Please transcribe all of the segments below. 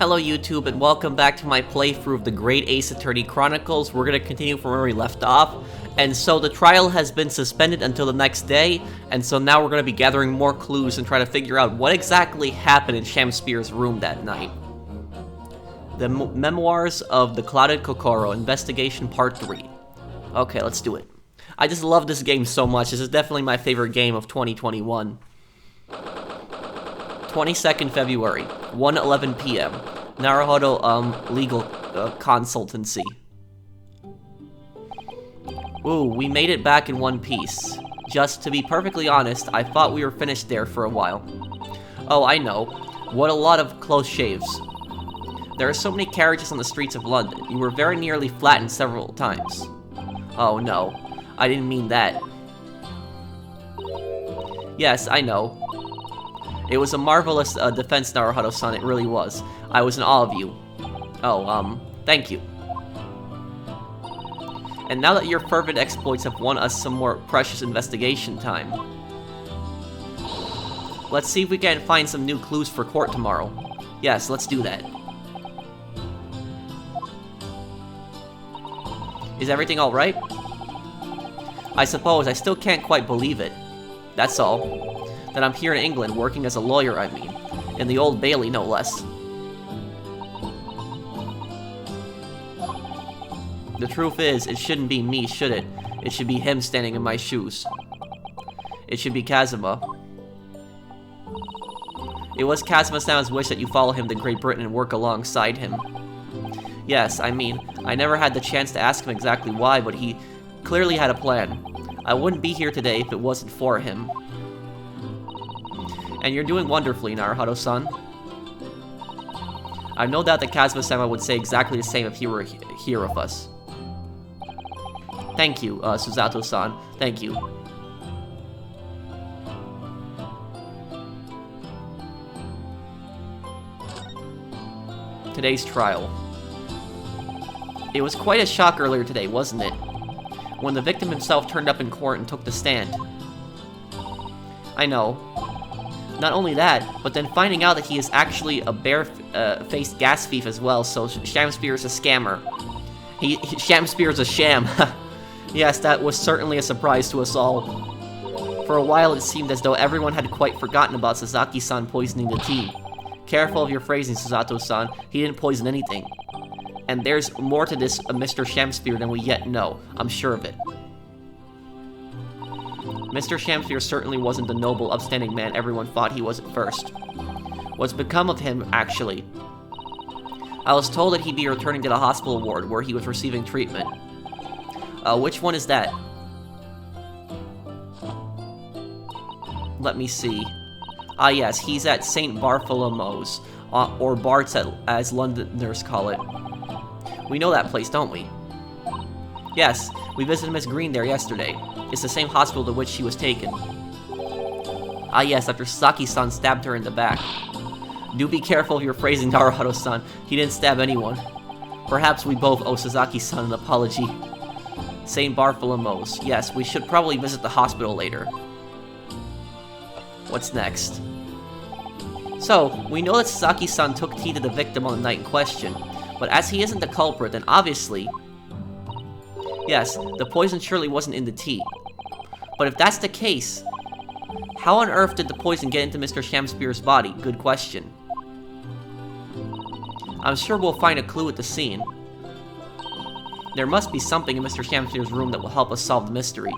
Hello YouTube, and welcome back to my playthrough of the Great Ace Attorney Chronicles. We're gonna continue from where we left off, and so the trial has been suspended until the next day, and so now we're gonna be gathering more clues and try to figure out what exactly happened in Shamspeare's room that night. The Memoirs of the Clouded Kokoro, Investigation Part 3. Okay, let's do it. I just love this game so much. This is definitely my favorite game of 2021. 22nd February, 1:11 p.m. Naruhodo, legal consultancy. Ooh, we made it back in one piece. Just to be perfectly honest, I thought we were finished there for a while. Oh, I know. What a lot of close shaves. There are so many carriages on the streets of London. You were very nearly flattened several times. Oh no, I didn't mean that. Yes, I know. It was a marvelous defense, Naruhodo-san, it really was. I was in awe of you. Oh, thank you. And now that your fervent exploits have won us some more precious investigation time, let's see if we can find some new clues for court tomorrow. Yes, let's do that. Is everything alright? I suppose I still can't quite believe it. That's all. That I'm here in England working as a lawyer, I mean. In the Old Bailey, no less. The truth is, it shouldn't be me, should it? It should be him standing in my shoes. It should be Kazuma. It was Kazuma-san's wish that you follow him to Great Britain and work alongside him. Yes, I mean, I never had the chance to ask him exactly why, but he clearly had a plan. I wouldn't be here today if it wasn't for him. And you're doing wonderfully, Naruhodo-san. I've no doubt that Kazuma-sama would say exactly the same if he were here with us. Thank you, Susato-san. Thank you. Today's trial. It was quite a shock earlier today, wasn't it? When the victim himself turned up in court and took the stand. I know. Not only that, but then finding out that he is actually a bare-faced gas thief as well, so Shamspeare is a scammer. Shamspeare is a sham. Yes, that was certainly a surprise to us all. For a while, it seemed as though everyone had quite forgotten about Sasaki-san poisoning the tea. Careful of your phrasing, Susato-san. He didn't poison anything. And there's more to this Mr. Shamspeare than we yet know. I'm sure of it. Mr. Shamspeare certainly wasn't the noble, upstanding man everyone thought he was at first. What's become of him, actually? I was told that he'd be returning to the hospital ward where he was receiving treatment. Which one is that? Let me see. Ah yes, he's at St. Bartholomew's, or Bart's as Londoners call it. We know that place, don't we? Yes, we visited Miss Green there yesterday. It's the same hospital to which she was taken. Ah yes, after Sasaki-san stabbed her in the back. Do be careful of your phrasing, Naruhodo-san. He didn't stab anyone. Perhaps we both owe Sasaki-san an apology. St. Bartholomew's. Yes, we should probably visit the hospital later. What's next? So, we know that Sasaki-san took tea to the victim on the night in question, but as he isn't the culprit, then obviously... Yes, the poison surely wasn't in the tea. But if that's the case, how on earth did the poison get into Mr. Shamspeare's body? Good question. I'm sure we'll find a clue at the scene. There must be something in Mr. Shamspeare's room that will help us solve the mystery.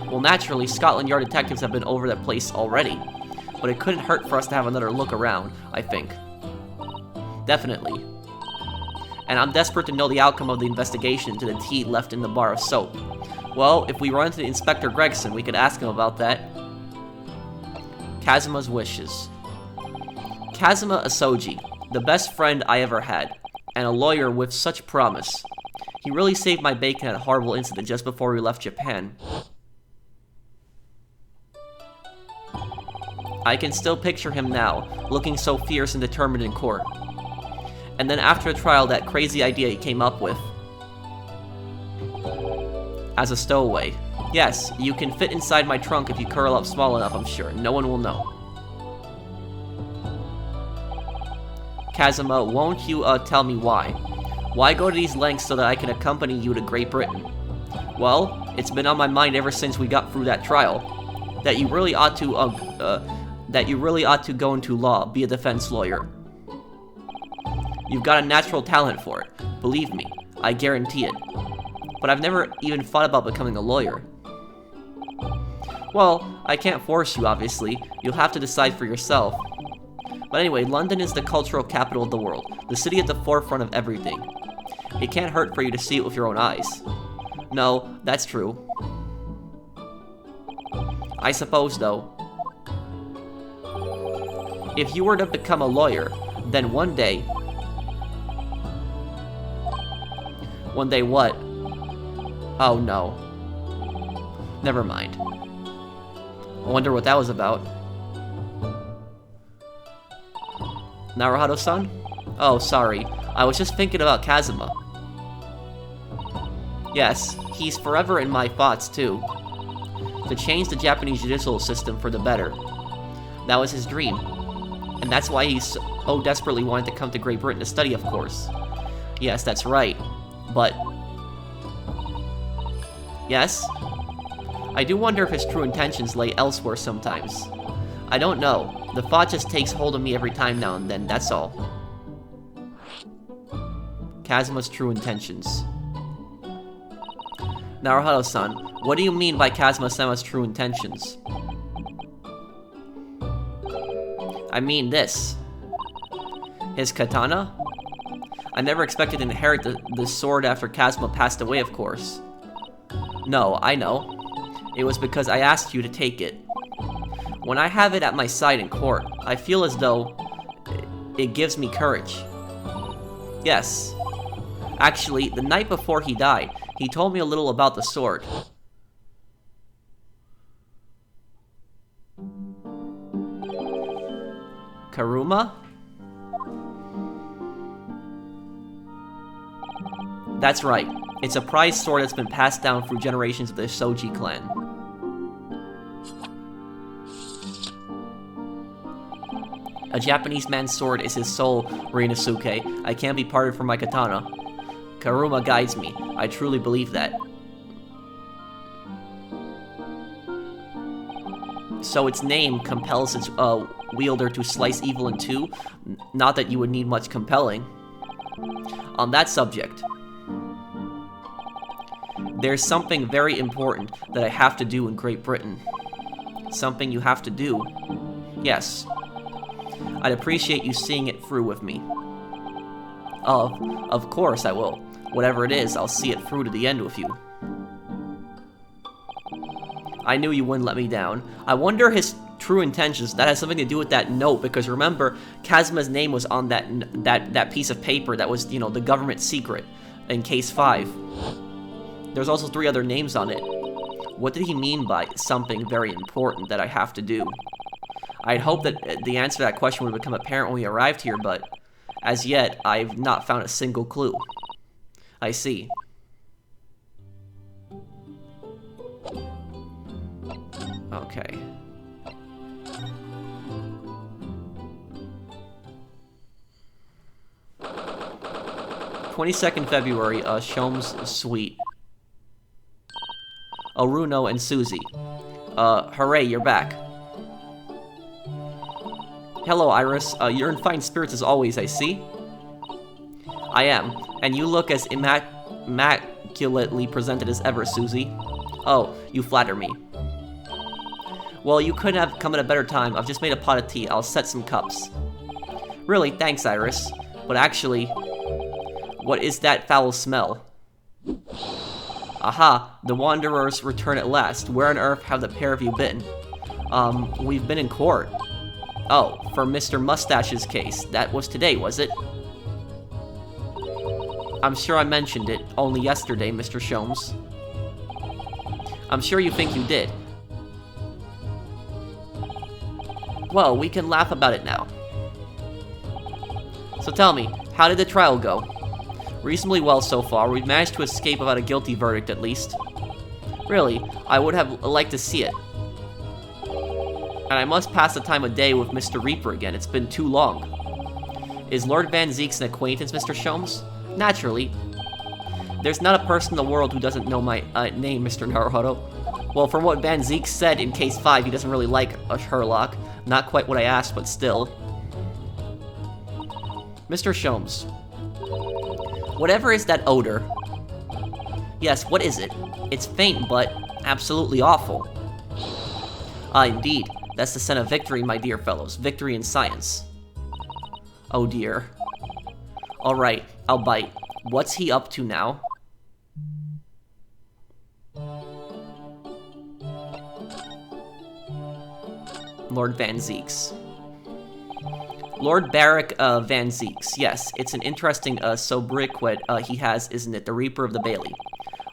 Well, naturally, Scotland Yard detectives have been over that place already, but it couldn't hurt for us to have another look around, I think. Definitely. And I'm desperate to know the outcome of the investigation into the tea left in the bar of soap. Well, if we run into Inspector Gregson, we could ask him about that. Kazuma's wishes. Kazuma Asoji, the best friend I ever had, and a lawyer with such promise. He really saved my bacon at a horrible incident just before we left Japan. I can still picture him now, looking so fierce and determined in court. And then after the trial, that crazy idea he came up with. As a stowaway. Yes, you can fit inside my trunk if you curl up small enough, I'm sure. No one will know. Kazuma, won't you, tell me why? Why go to these lengths so that I can accompany you to Great Britain? Well, it's been on my mind ever since we got through that trial, that you really ought to go into law, be a defense lawyer. You've got a natural talent for it, believe me, I guarantee it. But I've never even thought about becoming a lawyer. Well, I can't force you, obviously. You'll have to decide for yourself. But anyway, London is the cultural capital of the world, the city at the forefront of everything. It can't hurt for you to see it with your own eyes. No, that's true. I suppose, though, if you were to become a lawyer, then one day... One day what? Oh no. Never mind. I wonder what that was about. Naruhado-san? Oh, sorry. I was just thinking about Kazuma. Yes, he's forever in my thoughts, too. To change the Japanese judicial system for the better. That was his dream. And that's why he so desperately wanted to come to Great Britain to study, of course. Yes, that's right. But... Yes? I do wonder if his true intentions lay elsewhere sometimes. I don't know. The thought just takes hold of me every time now and then, that's all. Kazuma's true intentions. Naruhado-san, what do you mean by Kazuma-sama's true intentions? I mean this. His katana? I never expected to inherit the sword after Kazuma passed away, of course. No, I know. It was because I asked you to take it. When I have it at my side in court, I feel as though it gives me courage. Yes. Actually, the night before he died, he told me a little about the sword. Karuma? That's right. It's a prized sword that's been passed down through generations of the Shoji clan. A Japanese man's sword is his soul, Ryunosuke. I can't be parted from my katana. Karuma guides me. I truly believe that. So its name compels its wielder to slice evil in two? Not that you would need much compelling. On that subject, there's something very important that I have to do in Great Britain. Something you have to do? Yes. I'd appreciate you seeing it through with me. Of course I will. Whatever it is, I'll see it through to the end with you. I knew you wouldn't let me down. I wonder his true intentions. That has something to do with that note, because remember, Kazuma's name was on that piece of paper that was, you know, the government secret in Case 5. There's also 3 other names on it. What did he mean by something very important that I have to do? I'd hope that the answer to that question would become apparent when we arrived here, but as yet, I've not found a single clue. I see. Okay. February, Shom's suite. Oruno and Susie. Hooray, you're back. Hello, Iris. You're in fine spirits as always, I see. I am, and you look as immaculately presented as ever, Susie. Oh, you flatter me. Well, you couldn't have come at a better time. I've just made a pot of tea. I'll set some cups. Really, thanks, Iris. But actually, what is that foul smell? Aha, the Wanderers return at last. Where on earth have the pair of you been? We've been in court. Oh, for Mr. Mustache's case. That was today, was it? I'm sure I mentioned it only yesterday, Mr. Sholmes. I'm sure you think you did. Well, we can laugh about it now. So tell me, how did the trial go? Reasonably well so far. We've managed to escape without a guilty verdict, at least. Really, I would have liked to see it. And I must pass the time of day with Mr. Reaper again. It's been too long. Is Lord Van Zeeks an acquaintance, Mr. Sholmes? Naturally. There's not a person in the world who doesn't know my name, Mr. Naruhodo. Well, from what Van Zeeks said in Case 5, he doesn't really like a Sherlock. Not quite what I asked, but still. Mr. Sholmes. Whatever is that odor? Yes, what is it? It's faint, but absolutely awful. Ah, indeed. That's the scent of victory, my dear fellows. Victory in science. Oh dear. Alright, I'll bite. What's he up to now? Lord Van Zeeks. Lord Barrick Van Zeeks. Yes, it's an interesting sobriquet he has, isn't it? The Reaper of the Bailey.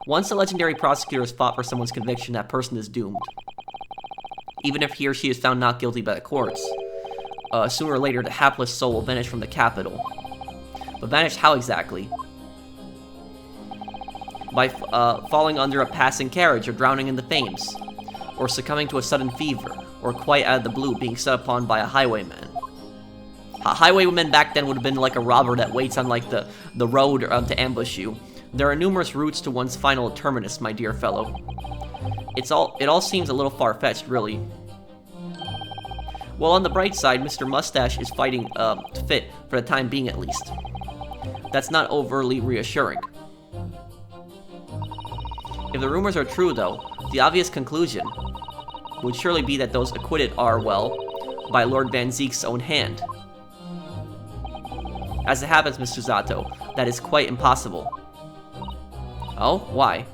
Once a legendary prosecutor has fought for someone's conviction, that person is doomed. Even if he or she is found not guilty by the courts. Sooner or later, the hapless soul will vanish from the capital. But vanish how exactly? By falling under a passing carriage, or drowning in the Thames, or succumbing to a sudden fever, or quite out of the blue, being set upon by a highwayman. A highwayman back then would have been like a robber that waits on like the road to ambush you. There are numerous routes to one's final terminus, my dear fellow. It all seems a little far-fetched, really. Well, on the bright side, Mr. Mustache is fighting fit, for the time being at least. That's not overly reassuring. If the rumors are true, though, the obvious conclusion would surely be that those acquitted are, well, by Lord Van Zeek's own hand. As it happens, Mr. Zato, that is quite impossible. Oh? Why?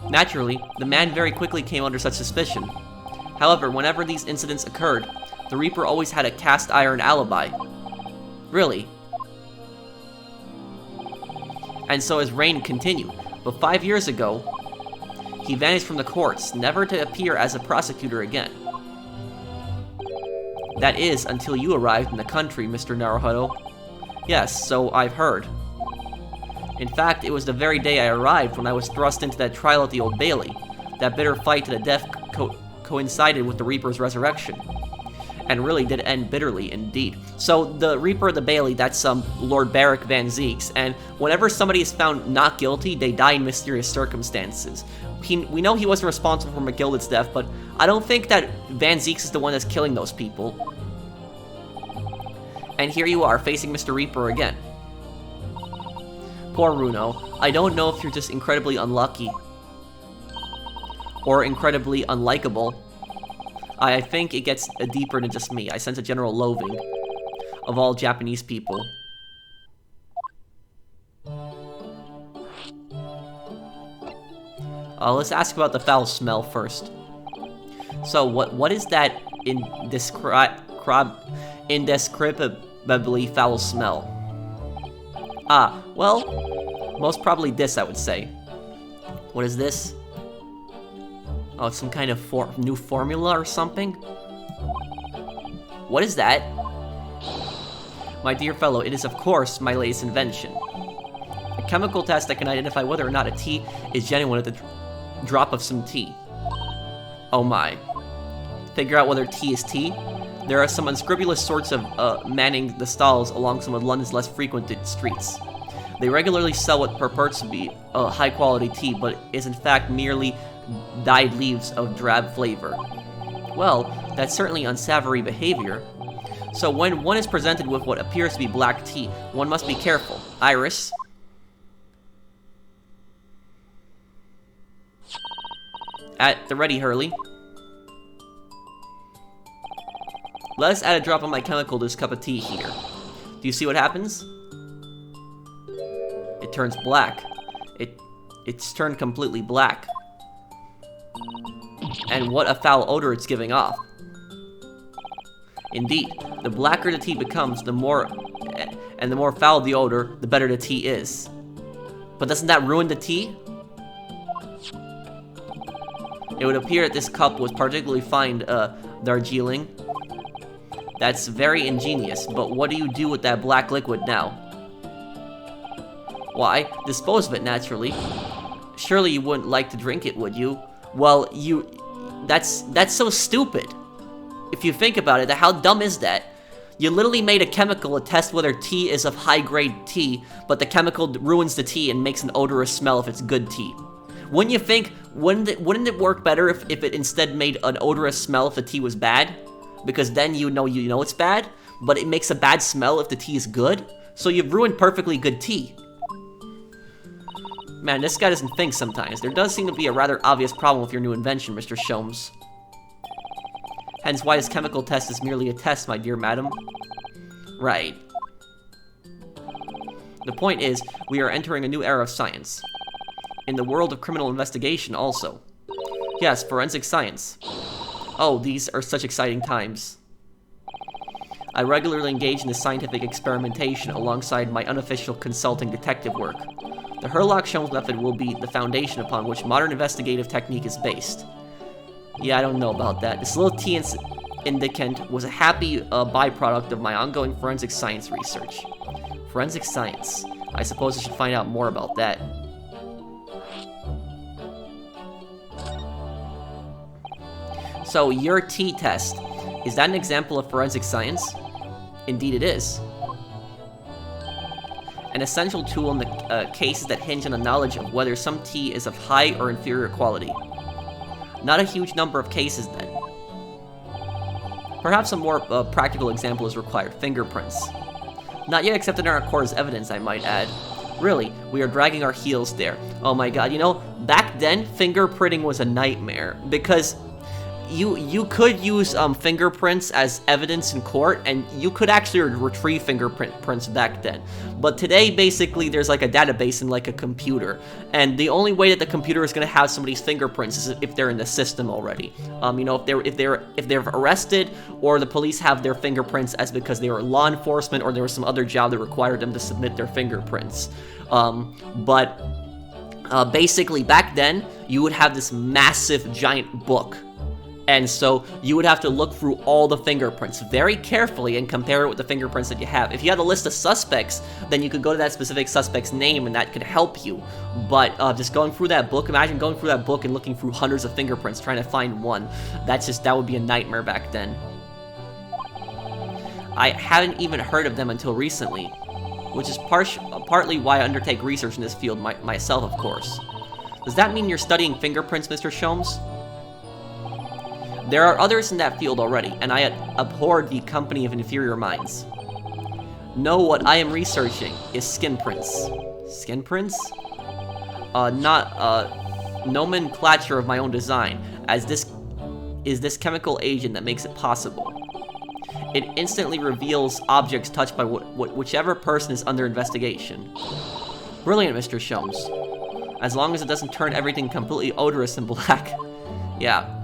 Naturally, the man very quickly came under such suspicion. However, whenever these incidents occurred, the Reaper always had a cast-iron alibi. Really? And so his reign continued. But 5 years ago, he vanished from the courts, never to appear as a prosecutor again. That is, until you arrived in the country, Mr. Naruhodo. Yes, so I've heard. In fact, it was the very day I arrived when I was thrust into that trial at the Old Bailey. That bitter fight to the death coincided with the Reaper's resurrection. And really did end bitterly indeed. So, the Reaper of the Bailey, that's Lord Barrick Van Zeeks, and whenever somebody is found not guilty, they die in mysterious circumstances. We know he wasn't responsible for McGilded's death, but I don't think that Van Zeeks is the one that's killing those people. And here you are, facing Mr. Reaper again. Poor Runo. I don't know if you're just incredibly unlucky. Or incredibly unlikable. I think it gets deeper than just me. I sense a general loathing of all Japanese people. Let's ask about the foul smell first. So, what is that indescribably foul smell? Ah, well, most probably this, I would say. What is this? Oh, it's some kind of new formula or something? What is that? My dear fellow, it is of course my latest invention. A chemical test that can identify whether or not a tea is genuine at the drop of some tea. Oh my. Figure out whether tea is tea? There are some unscrupulous sorts of manning the stalls along some of London's less frequented streets. They regularly sell what purports to be high-quality tea, but is in fact merely dyed leaves of drab flavor. Well, that's certainly unsavory behavior. So when one is presented with what appears to be black tea, one must be careful. Iris? At the ready, Hurley. Let us add a drop of my chemical to this cup of tea here. Do you see what happens? It turns black. It's turned completely black. And what a foul odor it's giving off. Indeed, the blacker the tea becomes, the more foul the odor, the better the tea is. But doesn't that ruin the tea? It would appear that this cup was particularly fine, Darjeeling. That's very ingenious, but what do you do with that black liquid now? Why, dispose of it naturally. Surely you wouldn't like to drink it, would you? Well, that's so stupid. If you think about it, how dumb is that? You literally made a chemical to test whether tea is of high-grade tea, but the chemical ruins the tea and makes an odorous smell if it's good tea. Wouldn't you think, wouldn't it work better if it instead made an odorous smell if the tea was bad? Because then you know it's bad, but it makes a bad smell if the tea is good? So you've ruined perfectly good tea. Man, this guy doesn't think sometimes. There does seem to be a rather obvious problem with your new invention, Mr. Sholmes. Hence why this chemical test is merely a test, my dear madam. Right. The point is, we are entering a new era of science. In the world of criminal investigation, also. Yes, forensic science. Oh, these are such exciting times. I regularly engage in this scientific experimentation alongside my unofficial consulting detective work. The Herlock-Sholmes method will be the foundation upon which modern investigative technique is based. Yeah, I don't know about that. This little tea indicant was a happy byproduct of my ongoing forensic science research. Forensic science. I suppose I should find out more about that. So, your tea test. Is that an example of forensic science? Indeed it is. An essential tool in the cases that hinge on the knowledge of whether some tea is of high or inferior quality. Not a huge number of cases, then. Perhaps a more practical example is required. Fingerprints. Not yet accepted in our court as evidence, I might add. Really, we are dragging our heels there. Oh my god, you know, back then, fingerprinting was a nightmare. Because you could use fingerprints as evidence in court, and you could actually retrieve fingerprints back then. But today, basically, there's like a database in like a computer, and the only way that the computer is going to have somebody's fingerprints is if they're in the system already. You know, if they're arrested, or the police have their fingerprints as because they were law enforcement, or there was some other job that required them to submit their fingerprints. Basically, back then, you would have this massive, giant book. And so you would have to look through all the fingerprints very carefully and compare it with the fingerprints that you have. If you had a list of suspects, then you could go to that specific suspect's name and that could help you. But just going through that book, imagine going through that book and looking through hundreds of fingerprints trying to find one. That would be a nightmare back then. I haven't even heard of them until recently, which is partly why I undertake research in this field myself, of course. Does that mean you're studying fingerprints, Mr. Sholmes? There are others in that field already, and I abhor the company of inferior minds. No, what I am researching is skin prints. Skin prints? Nomenclature of my own design, as this is this chemical agent that makes it possible. It instantly reveals objects touched by whichever person is under investigation. Brilliant, Mr. Sholmes. As long as it doesn't turn everything completely odorous and black. Yeah.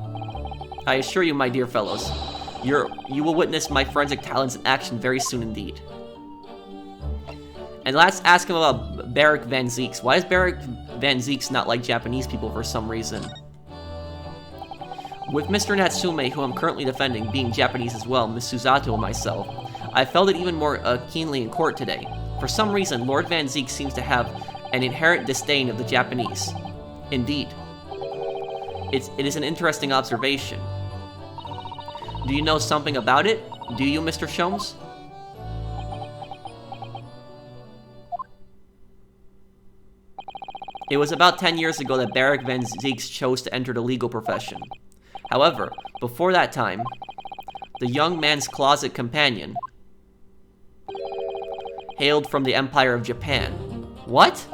I assure you, my dear fellows, you will witness my forensic talents in action very soon indeed. And let's ask him about Barak Van Zeeks. Why is Barak Van Zeeks not like Japanese people for some reason? With Mr. Natsume, who I'm currently defending, being Japanese as well, Miss Suzato and myself, I felt it even more keenly in court today. For some reason, Lord Van Zeeks seems to have an inherent disdain of the Japanese. Indeed. It is an interesting observation. Do you know something about it? Do you, Mr. Sholmes? It was about 10 years ago that Barak Van Zeeks chose to enter the legal profession. However, before that time, the young man's closet companion hailed from the Empire of Japan. What?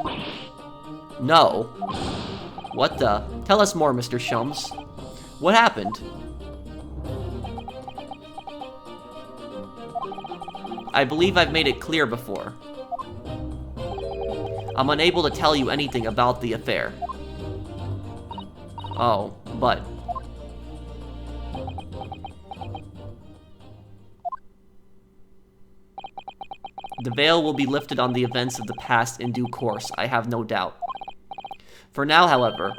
No. What the? Tell us more, Mr. Sholmes. What happened? I believe I've made it clear before. I'm unable to tell you anything about the affair. Oh, but... the veil will be lifted on the events of the past in due course, I have no doubt. For now, however,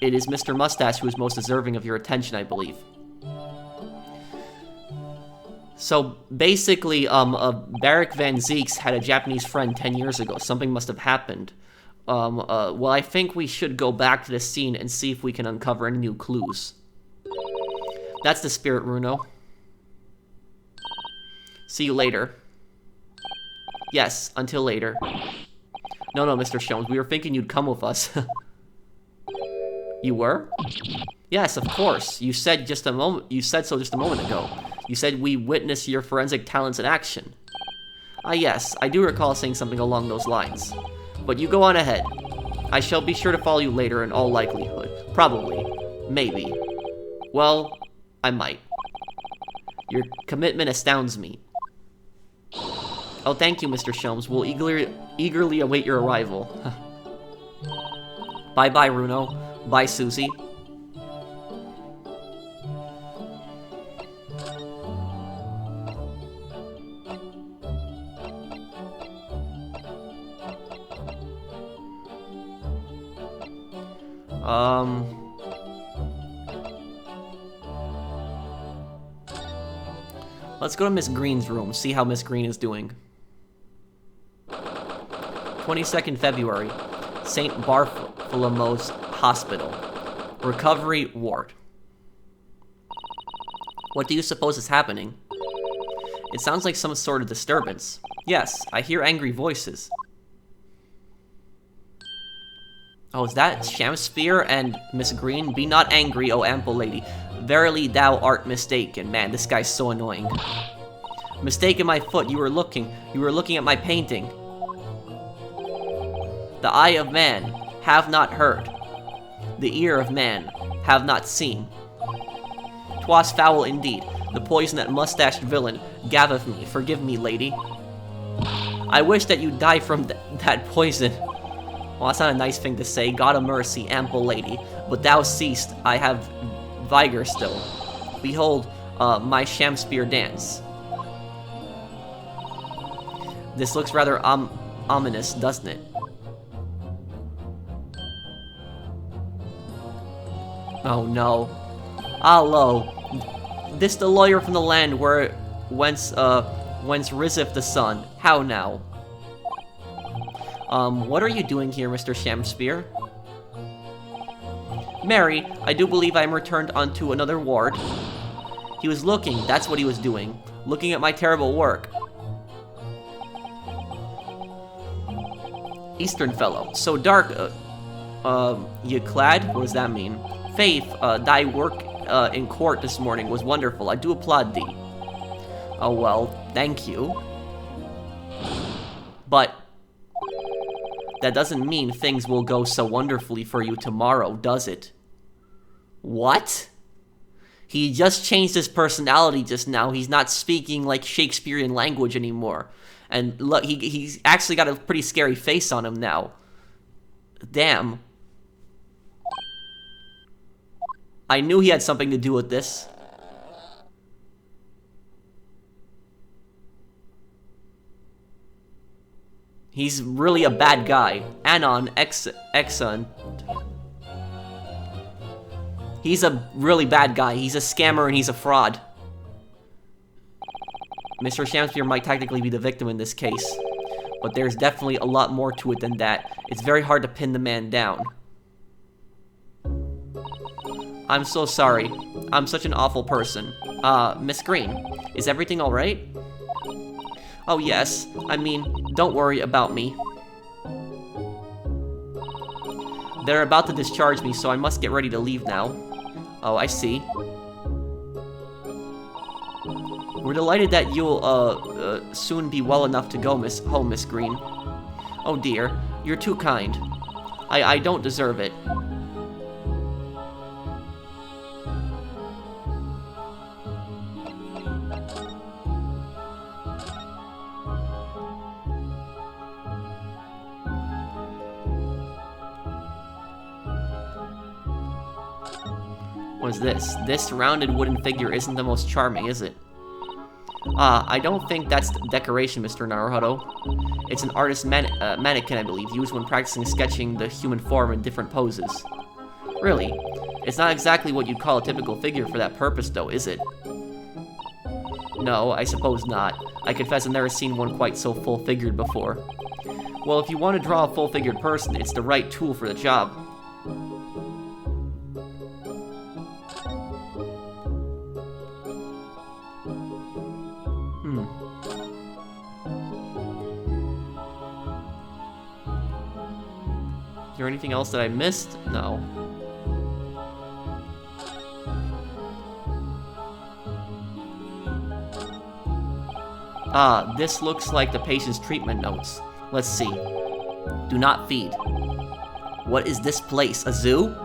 it is Mr. Mustache who is most deserving of your attention, I believe. So, basically, Barak Van Zeeks had a Japanese friend 10 years ago. Something must have happened. Well, I think we should go back to the scene and see if we can uncover any new clues. That's the spirit, Runo. See you later. Yes, until later. No, Mr. Sholmes, we were thinking you'd come with us. You were? Yes, of course. You said so just a moment ago. You said we witnessed your forensic talents in action. Ah, yes, I do recall saying something along those lines. But you go on ahead. I shall be sure to follow you later in all likelihood. Probably. Maybe. Well, I might. Your commitment astounds me. Oh, thank you, Mr. Sholmes. We'll eagerly await your arrival. Bye-bye, Runo. Bye, Susie. Let's go to Miss Green's room, see how Miss Green is doing. 22nd February, St. Bartholomew's Hospital. Recovery ward. What do you suppose is happening? It sounds like some sort of disturbance. Yes, I hear angry voices. Oh, is that Shamspeare and Miss Green? Be not angry, O ample lady. Verily thou art mistaken. Man, this guy's so annoying. Mistaken my foot, you were looking at my painting. The eye of man have not heard. The ear of man have not seen. 'Twas foul indeed, the poison that mustached villain gaveth me. Forgive me, lady. I wish that you die from that poison. Well, that's not a nice thing to say. God of mercy, ample lady. But thou seest I have vigor still. Behold, my Shamspeare dance. This looks rather ominous, doesn't it? Oh no. Allo. This the lawyer from the land whence riseth the sun. How now? What are you doing here, Mr. Shamspeare? Mary, I do believe I am returned onto another ward. He was looking, that's what he was doing. Looking at my terrible work. Eastern fellow. So dark, you clad? What does that mean? Faith, thy work in court this morning was wonderful. I do applaud thee. Oh well, thank you. But that doesn't mean things will go so wonderfully for you tomorrow, does it? What? He just changed his personality just now. He's not speaking like Shakespearean language anymore. And look, he's actually got a pretty scary face on him now. Damn. I knew he had something to do with this. He's really a bad guy. Anon Exon. He's a really bad guy. He's a scammer and he's a fraud. Mr. Shamspeare might technically be the victim in this case, but there's definitely a lot more to it than that. It's very hard to pin the man down. I'm so sorry. I'm such an awful person. Miss Green, is everything alright? Oh yes, I mean, don't worry about me. They're about to discharge me, so I must get ready to leave now. Oh, I see. We're delighted that you'll, soon be well enough to go home, Miss Green. Oh dear, you're too kind. I don't deserve it. What is this? This rounded wooden figure isn't the most charming, is it? I don't think that's decoration, Mr. Naruhodo. It's an artist's mannequin, I believe, used when practicing sketching the human form in different poses. Really? It's not exactly what you'd call a typical figure for that purpose, though, is it? No, I suppose not. I confess I've never seen one quite so full-figured before. Well, if you want to draw a full-figured person, it's the right tool for the job. there anything else that I missed? No. Ah, this looks like the patient's treatment notes. Let's see. Do not feed. What is this place? A zoo?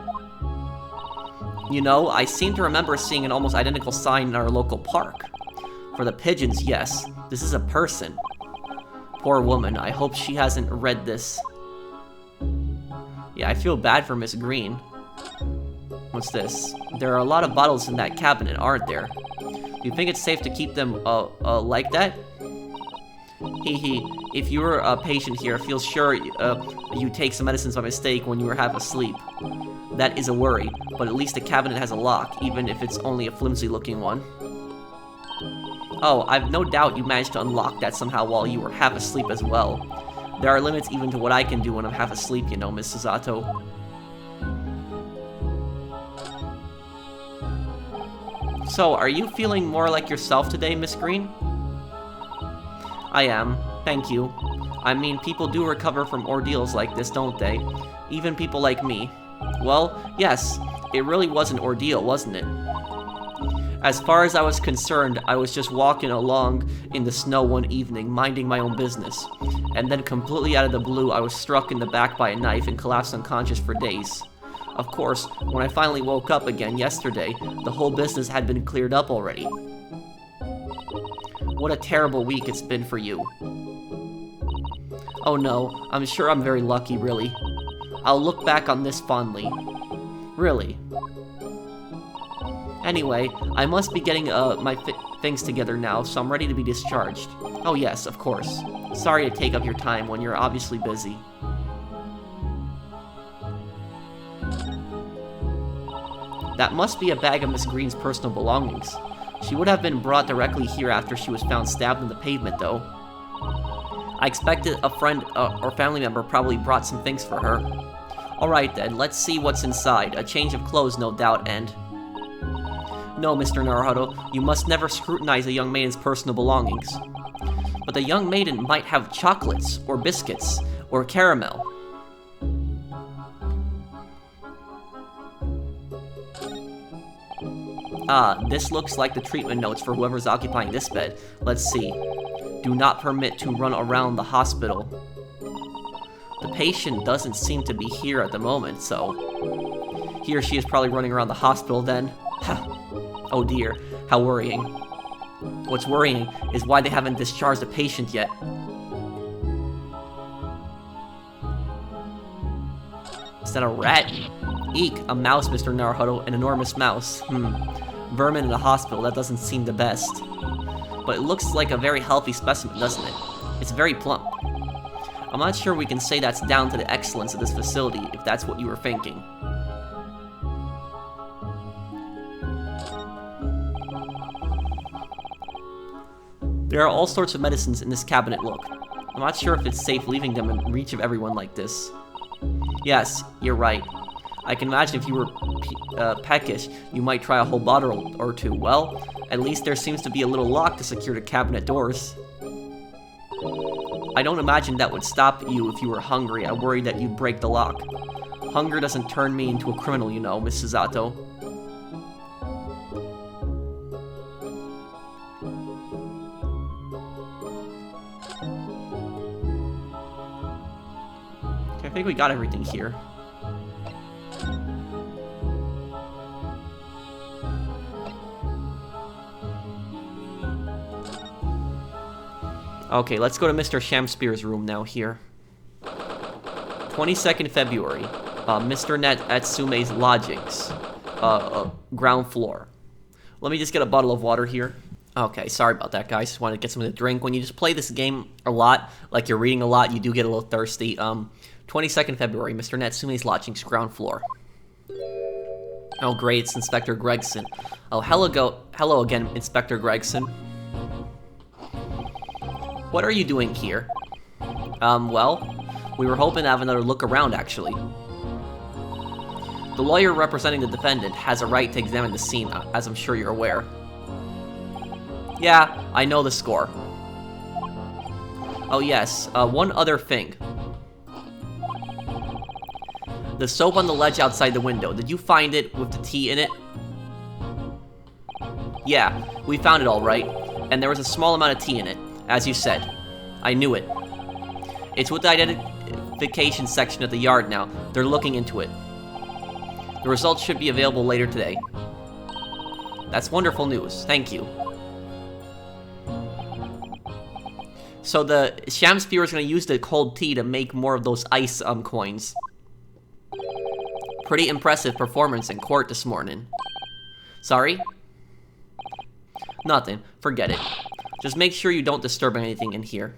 You know, I seem to remember seeing an almost identical sign in our local park. For the pigeons, yes. This is a person. Poor woman. I hope she hasn't read this. Yeah, I feel bad for Miss Green. What's this? There are a lot of bottles in that cabinet, aren't there? Do you think it's safe to keep them, like that? Hee. If you were a patient here, feel sure you take some medicines by mistake when you were half asleep. That is a worry, but at least the cabinet has a lock, even if it's only a flimsy-looking one. Oh, I've no doubt you managed to unlock that somehow while you were half asleep as well. There are limits even to what I can do when I'm half asleep, you know, Miss Susato. So, are you feeling more like yourself today, Miss Green? I am. Thank you. I mean, people do recover from ordeals like this, don't they? Even people like me. Well, yes, it really was an ordeal, wasn't it? As far as I was concerned, I was just walking along in the snow one evening, minding my own business. And then completely out of the blue, I was struck in the back by a knife and collapsed unconscious for days. Of course, when I finally woke up again yesterday, the whole business had been cleared up already. What a terrible week it's been for you. Oh no, I'm sure I'm very lucky, really. I'll look back on this fondly. Really. Anyway, I must be getting my things together now, so I'm ready to be discharged. Oh yes, of course. Sorry to take up your time when you're obviously busy. That must be a bag of Miss Green's personal belongings. She would have been brought directly here after she was found stabbed in the pavement, though. I expected a friend or family member probably brought some things for her. Alright then, let's see what's inside. A change of clothes, no doubt, and... No, Mr. Naruhodo, you must never scrutinize a young maiden's personal belongings. But the young maiden might have chocolates, or biscuits, or caramel. Ah, this looks like the treatment notes for whoever's occupying this bed. Let's see. Do not permit to run around the hospital. The patient doesn't seem to be here at the moment, so... He or she is probably running around the hospital then. Oh dear, how worrying. What's worrying is why they haven't discharged the patient yet. Is that a rat? Eek, a mouse, Mr. Naruhodo, an enormous mouse. Vermin in a hospital, that doesn't seem the best. But it looks like a very healthy specimen, doesn't it? It's very plump. I'm not sure we can say that's down to the excellence of this facility, if that's what you were thinking. There are all sorts of medicines in this cabinet, look. I'm not sure if it's safe leaving them in reach of everyone like this. Yes, you're right. I can imagine if you were peckish, you might try a whole bottle or two. Well, at least there seems to be a little lock to secure the cabinet doors. I don't imagine that would stop you if you were hungry. I worry that you'd break the lock. Hunger doesn't turn me into a criminal, you know, Miss Susato. Okay, I think we got everything here. Okay, let's go to Mr. Shamspeare's room now here. 22nd February. Mr. Natsume's lodgings. Ground floor. Let me just get a bottle of water here. Okay, sorry about that, guys. Just wanted to get something to drink. When you just play this game a lot, like you're reading a lot, you do get a little thirsty. 22nd February, Mr. Natsume's lodgings, ground floor. Oh, great, it's Inspector Gregson. Oh, hello again, Inspector Gregson. What are you doing here? Well, we were hoping to have another look around, actually. The lawyer representing the defendant has a right to examine the scene, as I'm sure you're aware. Yeah, I know the score. Oh yes, one other thing. The soap on the ledge outside the window. Did you find it with the tea in it? Yeah, we found it all right. And there was a small amount of tea in it, as you said. I knew it. It's with the identification section at the yard now. They're looking into it. The results should be available later today. That's wonderful news. Thank you. So the Shamspeare is going to use the cold tea to make more of those ice coins. Pretty impressive performance in court this morning. Sorry? Nothing. Forget it. Just make sure you don't disturb anything in here.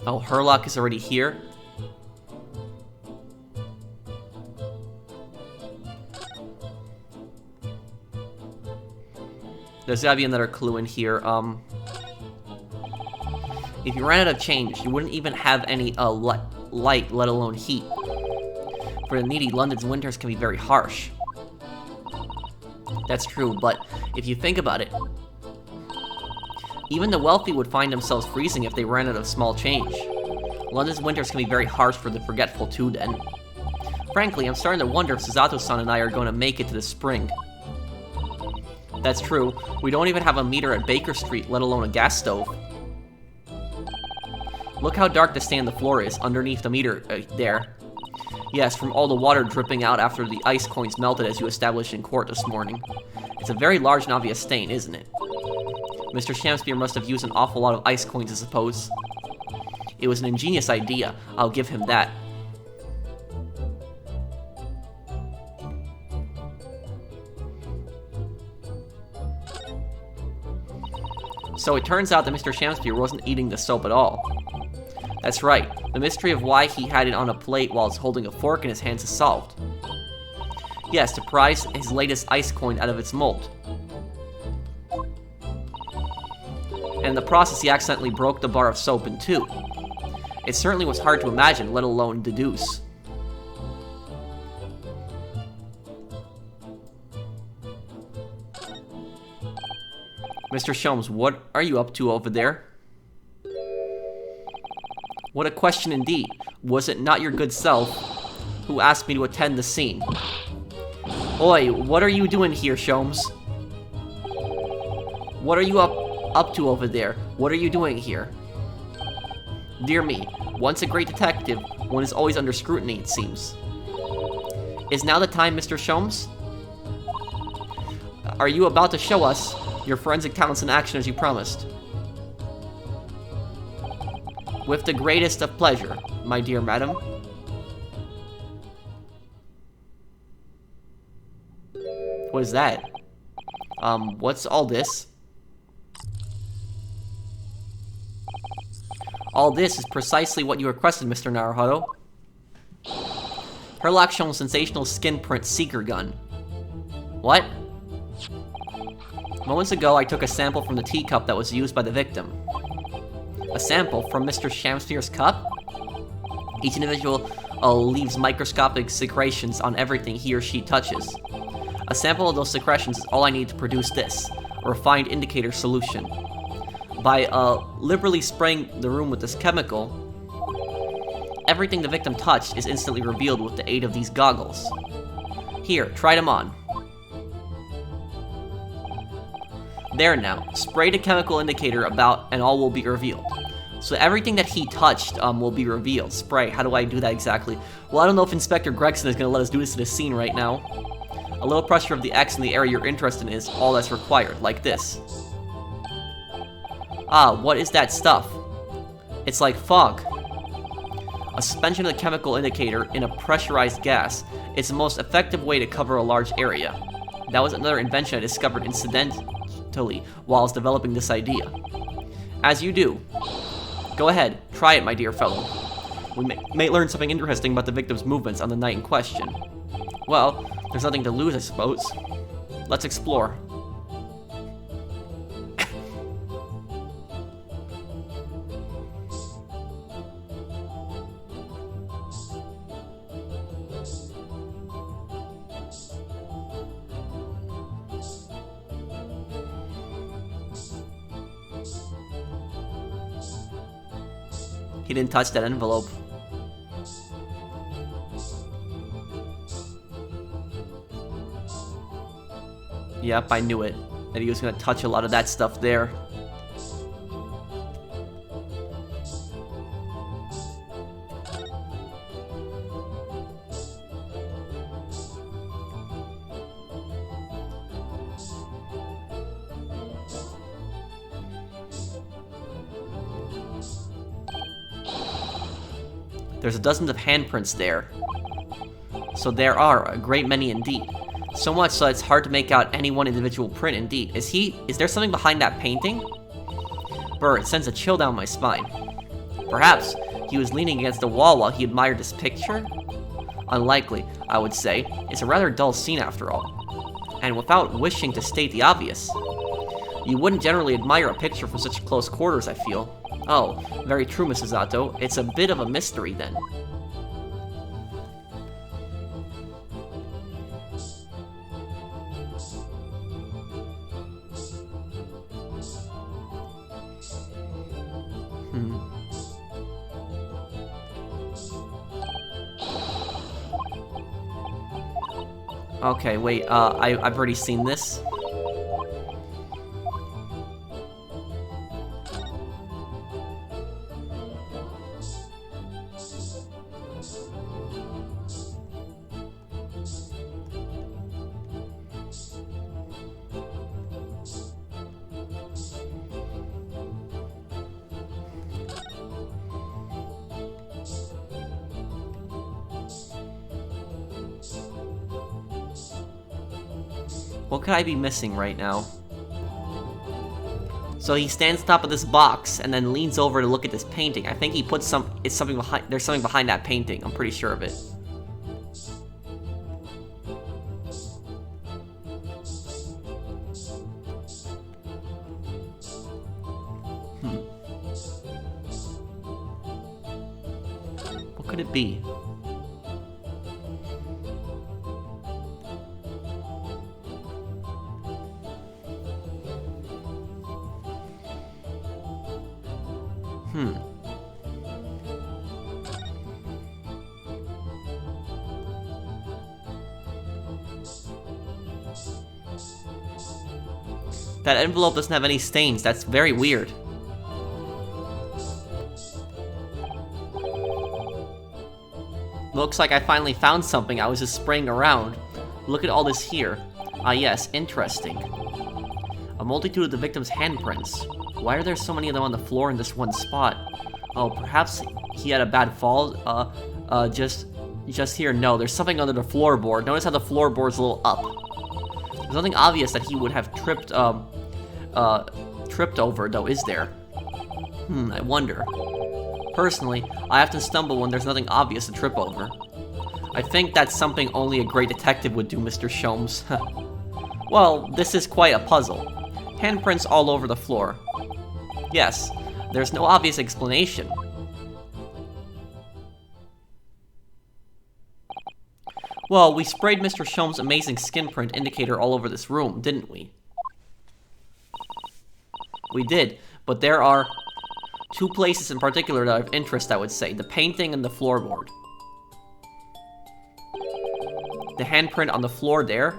Oh, Herlock is already here? There's gotta be another clue in here. If you ran out of change, you wouldn't even have any light, let alone heat. For the needy, London's winters can be very harsh. That's true, but if you think about it, even the wealthy would find themselves freezing if they ran out of small change. London's winters can be very harsh for the forgetful too, then. Frankly, I'm starting to wonder if Susato-san and I are going to make it to the spring. That's true. We don't even have a meter at Baker Street, let alone a gas stove. Look how dark the sand the floor is, underneath the meter there. Yes, from all the water dripping out after the ice coins melted as you established in court this morning. It's a very large and obvious stain, isn't it? Mr. Shamspeare must have used an awful lot of ice coins, I suppose. It was an ingenious idea, I'll give him that. So it turns out that Mr. Shamspeare wasn't eating the soap at all. That's right, the mystery of why he had it on a plate while holding a fork in his hands is solved. Yes, to prise his latest ice coin out of its mold. And in the process, he accidentally broke the bar of soap in two. It certainly was hard to imagine, let alone deduce. Mr. Sholmes, what are you up to over there? What a question indeed. Was it not your good self who asked me to attend the scene? Oi, what are you doing here, Sholmes? What are you up to over there? What are you doing here? Dear me, once a great detective, one is always under scrutiny, it seems. Is now the time, Mr. Sholmes? Are you about to show us your forensic talents in action as you promised? With the greatest of pleasure, my dear madam. What is that? What's all this? All this is precisely what you requested, Mr. Naruhodo. Herlock shown sensational skin print seeker gun. What? Moments ago, I took a sample from the teacup that was used by the victim. A sample from Mr. Shamspeare's cup? Each individual leaves microscopic secretions on everything he or she touches. A sample of those secretions is all I need to produce this, a refined indicator solution. By liberally spraying the room with this chemical, everything the victim touched is instantly revealed with the aid of these goggles. Here, try them on. There now, spray the chemical indicator about and all will be revealed. So everything that he touched will be revealed. Spray, how do I do that exactly? Well, I don't know if Inspector Gregson is going to let us do this to the scene right now. A little pressure of the X in the area you're interested in is all that's required, like this. Ah, what is that stuff? It's like fog. A suspension of the chemical indicator in a pressurized gas is the most effective way to cover a large area. That was another invention I discovered incidentally while I was developing this idea. As you do. Go ahead, try it, my dear fellow. We may learn something interesting about the victim's movements on the night in question. Well, there's nothing to lose, I suppose. Let's explore. He didn't touch that envelope. Yep, I knew it. That he was gonna touch a lot of that stuff there. There's a dozen of handprints there. So there are a great many indeed. So much so it's hard to make out any one individual print indeed. Is there something behind that painting? Brr, it sends a chill down my spine. Perhaps he was leaning against the wall while he admired this picture? Unlikely, I would say. It's a rather dull scene after all. And without wishing to state the obvious, you wouldn't generally admire a picture from such close quarters, I feel. Oh, very true, Mrs. Zato. It's a bit of a mystery, then. Okay, wait, I've already seen this. What could I be missing right now? So he stands on top of this box and then leans over to look at this painting. I think he puts there's something behind that painting. I'm pretty sure of it. What could it be? That envelope doesn't have any stains. That's very weird. Looks like I finally found something. I was just spraying around. Look at all this here. Ah yes, interesting. A multitude of the victim's handprints. Why are there so many of them on the floor in this one spot? Oh, perhaps he had a bad fall? Just here. No, there's something under the floorboard. Notice how the floorboard's a little up. There's nothing obvious that he would have tripped over, though, is there? I wonder. Personally, I often stumble when there's nothing obvious to trip over. I think that's something only a great detective would do, Mr. Sholmes. Well, this is quite a puzzle. Handprints all over the floor. Yes, there's no obvious explanation. Well, we sprayed Mr. Sholmes' amazing skin print indicator all over this room, didn't we? We did, but there are two places in particular that are of interest, I would say. The painting and the floorboard. The handprint on the floor there.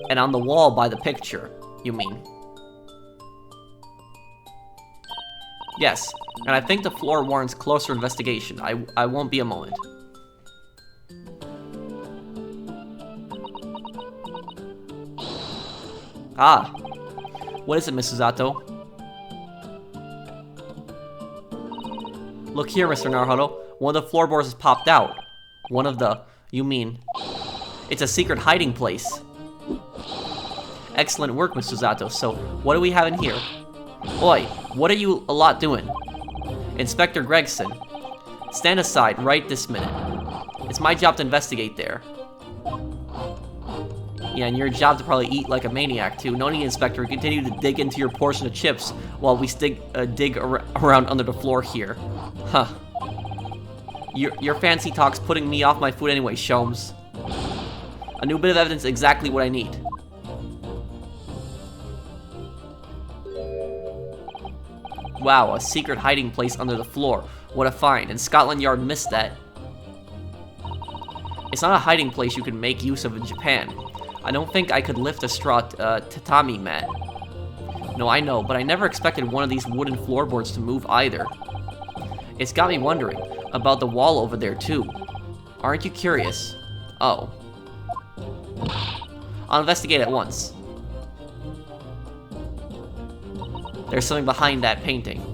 And on the wall by the picture, you mean. Yes, and I think the floor warrants closer investigation. I won't be a moment. Ah. What is it, Mrs. Zato? Look here, Mr. Naruhodo. One of the floorboards has popped out. One of the... You mean... It's a secret hiding place. Excellent work, Mr. Zato. So, what do we have in here? Oi, what are you a lot doing? Inspector Gregson. Stand aside right this minute. It's my job to investigate there. Yeah, and your job to probably eat like a maniac, too. No need, Inspector. Continue to dig into your portion of chips while we dig around under the floor here. Huh. Your fancy talk's putting me off my food anyway, Sholmes. A new bit of evidence, exactly what I need. Wow, a secret hiding place under the floor. What a find, and Scotland Yard missed that. It's not a hiding place you can make use of in Japan. I don't think I could lift a straw tatami mat. No, I know, but I never expected one of these wooden floorboards to move either. It's got me wondering about the wall over there, too. Aren't you curious? Oh. I'll investigate at once. There's something behind that painting.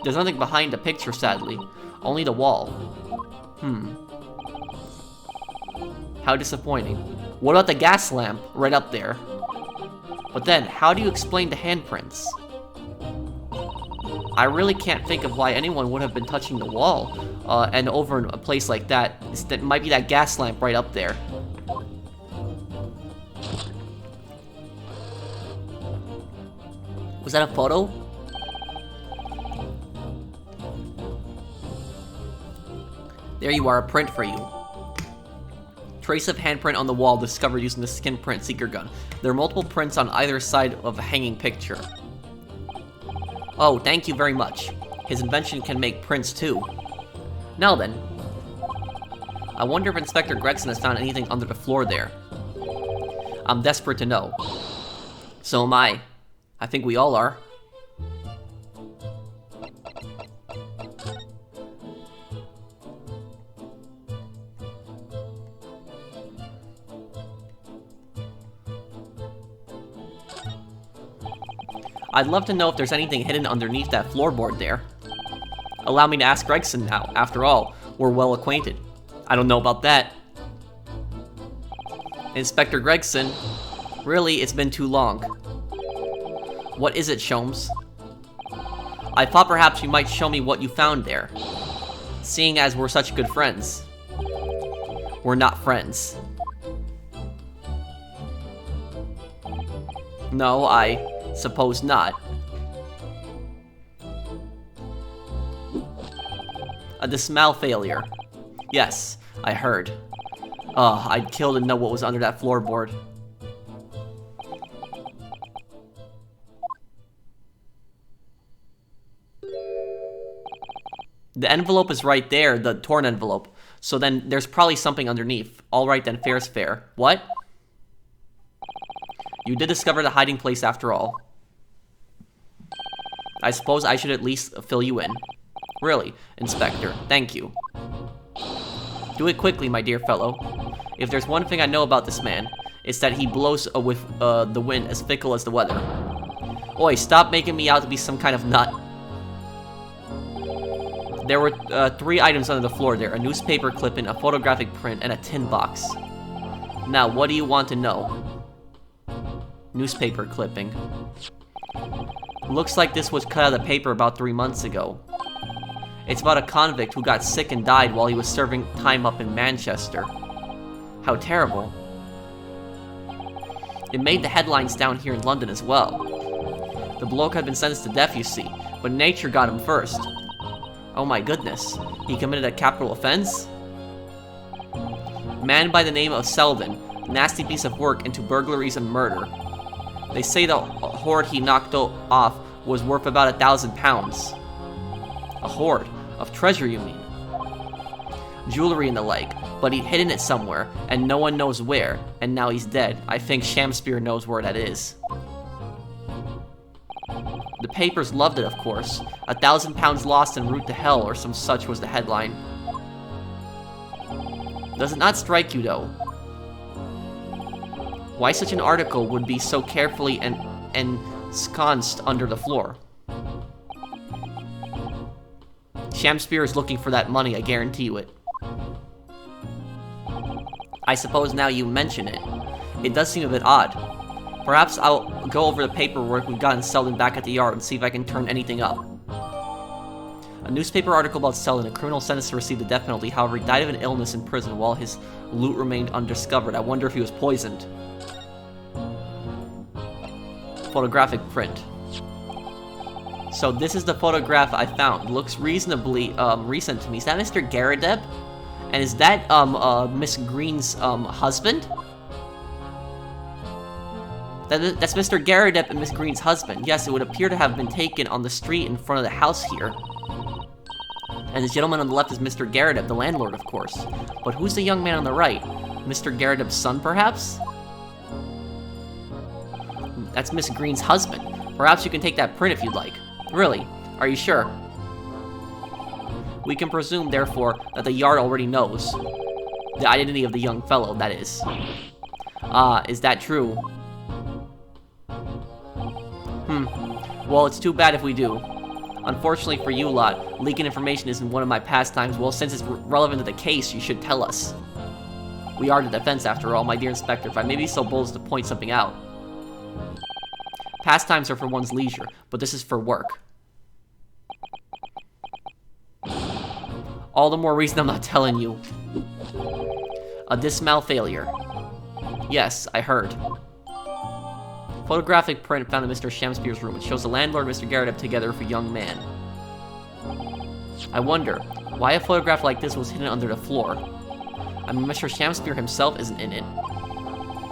There's nothing behind the picture, sadly. Only the wall. How disappointing. What about the gas lamp right up there? But then, how do you explain the handprints? I really can't think of why anyone would have been touching the wall, and over in a place like that. It might be that gas lamp right up there. Was that a photo? There you are, a print for you. Trace of handprint on the wall discovered using the skin print seeker gun. There are multiple prints on either side of a hanging picture. Oh, thank you very much. His invention can make prints too. Now then. I wonder if Inspector Gregson has found anything under the floor there. I'm desperate to know. So am I. I think we all are. I'd love to know if there's anything hidden underneath that floorboard there. Allow me to ask Gregson now. After all, we're well acquainted. I don't know about that. Inspector Gregson, really, it's been too long. What is it, Sholmes? I thought perhaps you might show me what you found there. Seeing as we're such good friends. We're not friends. No, I suppose not. A dismal failure. Yes, I heard. I'd kill to know what was under that floorboard. The envelope is right there, the torn envelope. So then there's probably something underneath. Alright then, fair's fair. What? You did discover the hiding place after all. I suppose I should at least fill you in. Really, Inspector, thank you. Do it quickly, my dear fellow. If there's one thing I know about this man, it's that he blows with the wind as fickle as the weather. Oi, stop making me out to be some kind of nut. There were 3 items under the floor there, a newspaper clipping, a photographic print, and a tin box. Now, what do you want to know? Newspaper clipping. Looks like this was cut out of the paper about 3 months ago. It's about a convict who got sick and died while he was serving time up in Manchester. How terrible. It made the headlines down here in London as well. The bloke had been sentenced to death, you see, but nature got him first. Oh my goodness, he committed a capital offense? Man by the name of Selden, nasty piece of work into burglaries and murder. They say the hoard he knocked off was worth about £1,000. A hoard? Of treasure, you mean? Jewelry and the like, but he'd hidden it somewhere, and no one knows where, and now he's dead. I think Shamspeare knows where that is. The papers loved it, of course. £1,000 lost en route to hell, or some such was the headline. Does it not strike you, though? Why such an article would be so carefully ensconced under the floor? Shamspeare is looking for that money, I guarantee you it. I suppose now you mention it, it does seem a bit odd. Perhaps I'll go over the paperwork we've got in Selden back at the yard and see if I can turn anything up. A newspaper article about Selden, a criminal sentenced to receive the death penalty, however he died of an illness in prison while his loot remained undiscovered. I wonder if he was poisoned. Photographic print. So this is the photograph I found. Looks reasonably recent to me. Is that Mr. Garadeb? And is that Miss Green's husband? That's Mr. Garadeb and Miss Green's husband. Yes, it would appear to have been taken on the street in front of the house here. And this gentleman on the left is Mr. Garadeb, the landlord, of course. But who's the young man on the right? Mr. Garadeb's son, perhaps? That's Miss Green's husband. Perhaps you can take that print if you'd like. Really? Are you sure? We can presume, therefore, that the Yard already knows. The identity of the young fellow, that is. Is that true? Well, it's too bad if we do. Unfortunately for you lot, leaking information isn't one of my pastimes. Well, since it's relevant to the case, you should tell us. We are the defense, after all, my dear Inspector, if I may be so bold as to point something out. Pastimes are for one's leisure, but this is for work. All the more reason I'm not telling you. A dismal failure. Yes, I heard. Photographic print found in Mr. Shamspeare's room. It shows the landlord and Mr. Garadeb together with a young man. I wonder, why a photograph like this was hidden under the floor? I mean, Mr. Shamspeare himself isn't in it.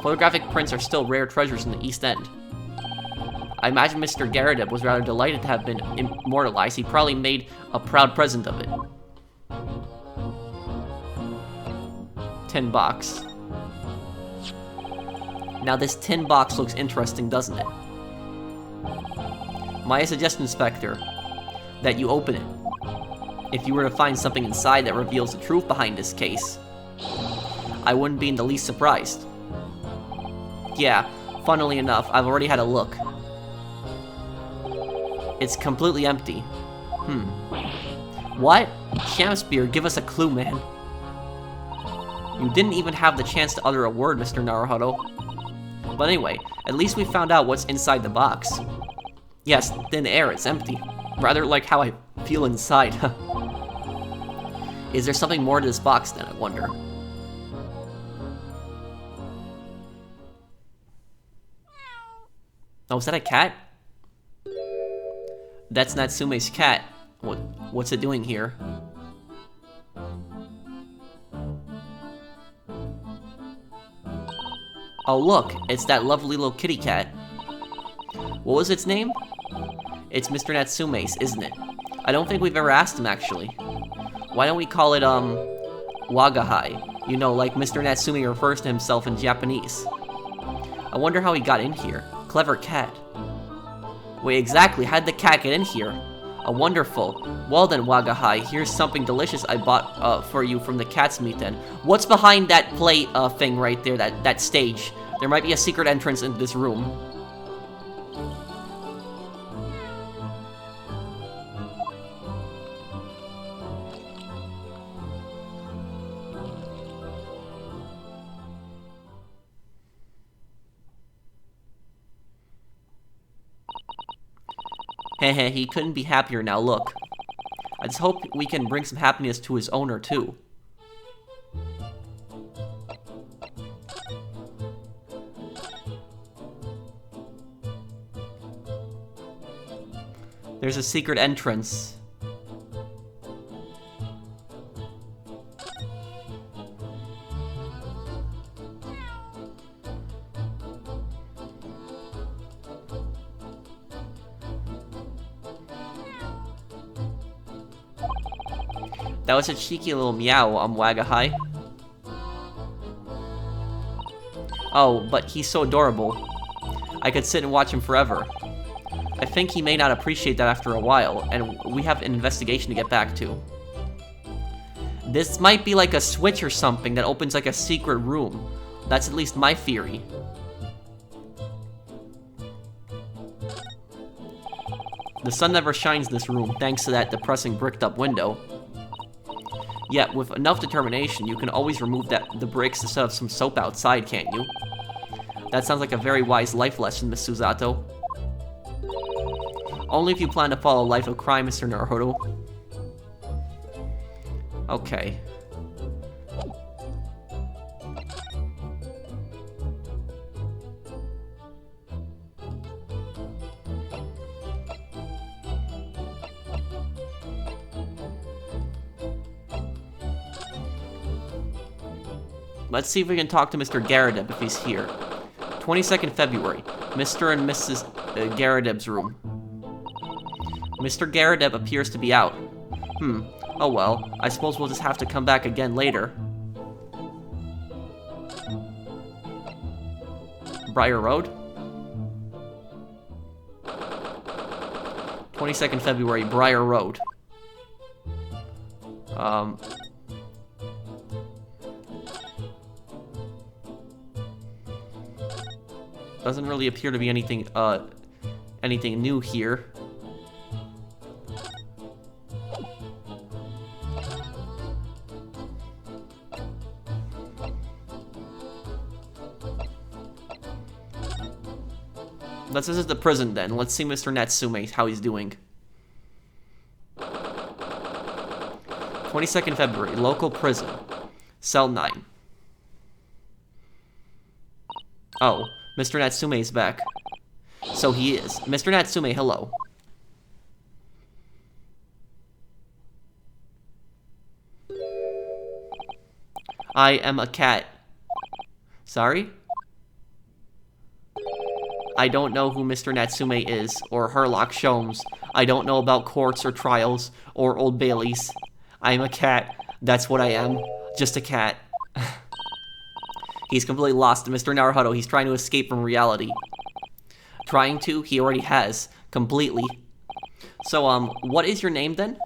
Photographic prints are still rare treasures in the East End. I imagine Mr. Garadeb was rather delighted to have been immortalized. He probably made a proud present of it. Tin box. Now this tin box looks interesting, doesn't it? My suggestion, Inspector, that you open it. If you were to find something inside that reveals the truth behind this case, I wouldn't be in the least surprised. Yeah, funnily enough, I've already had a look. It's completely empty. What? Shamspeare, give us a clue, man. You didn't even have the chance to utter a word, Mr. Naruhodo. But anyway, at least we found out what's inside the box. Yes, thin air, it's empty. Rather like how I feel inside. Is there something more to this box then, I wonder? Oh, is that a cat? That's Natsume's cat. What's it doing here? Oh look, it's that lovely little kitty cat. What was its name? It's Mr. Natsume's, isn't it? I don't think we've ever asked him, actually. Why don't we call it, Wagahai? You know, like Mr. Natsume refers to himself in Japanese. I wonder how he got in here. Clever cat. Wait, exactly, how'd the cat get in here? Wonderful. Well then, Wagahai, here's something delicious I bought for you from the cat's meat then. What's behind that plate thing right there, that stage? There might be a secret entrance into this room. Heh, he couldn't be happier now, look. I just hope we can bring some happiness to his owner, too. There's a secret entrance. That was a cheeky little meow, Wagahai. Oh, but he's so adorable. I could sit and watch him forever. I think he may not appreciate that after a while, and we have an investigation to get back to. This might be like a switch or something that opens like a secret room. That's at least my theory. The sun never shines in this room, thanks to that depressing bricked-up window. Yet, with enough determination, you can always remove the bricks to set up some soap outside, can't you? That sounds like a very wise life lesson, Miss Susato. Only if you plan to follow a life of crime, Mr. Naruhodo. Okay. Let's see if we can talk to Mr. Garadeb if he's here. 22nd February, Mr. and Mrs. Garadeb's room. Mr. Garadeb appears to be out. Oh well, I suppose we'll just have to come back again later. Briar Road? 22nd February, Briar Road. Doesn't really appear to be anything new here. Let's visit the prison then. Let's see Mr. Natsume, how he's doing. 22nd February, local prison. Cell 9. Oh, Mr. Natsume is back. So he is. Mr. Natsume, hello. I am a cat. Sorry? I don't know who Mr. Natsume is, or Herlock Sholmes. I don't know about courts or trials, or Old Baileys. I am a cat. That's what I am. Just a cat. He's completely lost, Mr. Naruhodo. He's trying to escape from reality. Trying to? He already has. Completely. So, what is your name then?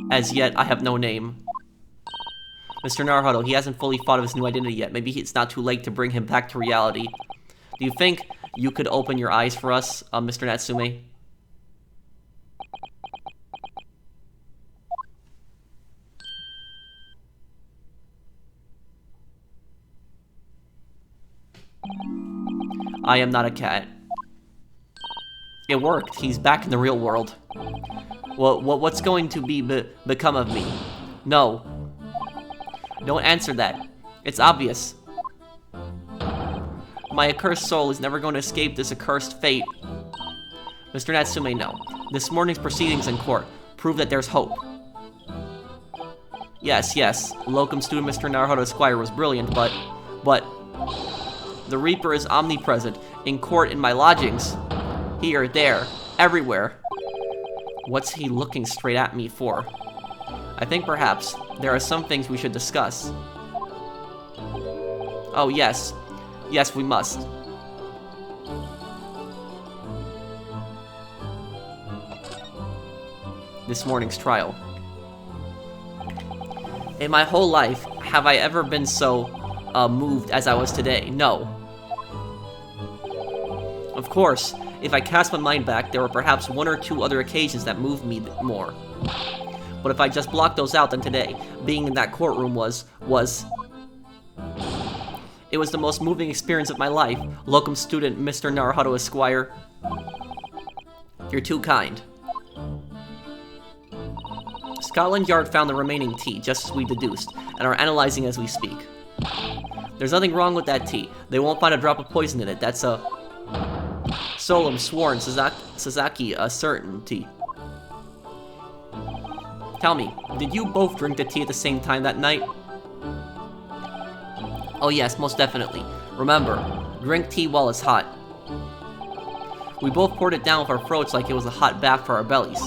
As yet, I have no name. Mr. Naruhodo, he hasn't fully thought of his new identity yet. Maybe it's not too late to bring him back to reality. Do you think you could open your eyes for us, Mr. Natsume? I am not a cat. It worked. He's back in the real world. Well, what's going to become of me? No. Don't answer that. It's obvious. My accursed soul is never going to escape this accursed fate. Mr. Natsume, no. This morning's proceedings in court prove that there's hope. Yes. Locum student Mr. Naruhodo Esquire was brilliant, but... The Reaper is omnipresent. In court, in my lodgings. Here, there, everywhere. What's he looking straight at me for? I think perhaps there are some things we should discuss. Oh, yes. Yes, we must. This morning's trial. In my whole life, have I ever been so moved as I was today? No. Of course, if I cast my mind back, there were perhaps one or two other occasions that moved me more. But if I just blocked those out, then today, being in that courtroom it was the most moving experience of my life. Locum student Mr. Naruhodo Esquire. You're too kind. Scotland Yard found the remaining tea, just as we deduced, and are analyzing as we speak. There's nothing wrong with that tea. They won't find a drop of poison in it. That's a... solemn, sworn, Sasaki, a certainty. Tell me, did you both drink the tea at the same time that night? Oh yes, most definitely. Remember, drink tea while it's hot. We both poured it down with our throats like it was a hot bath for our bellies.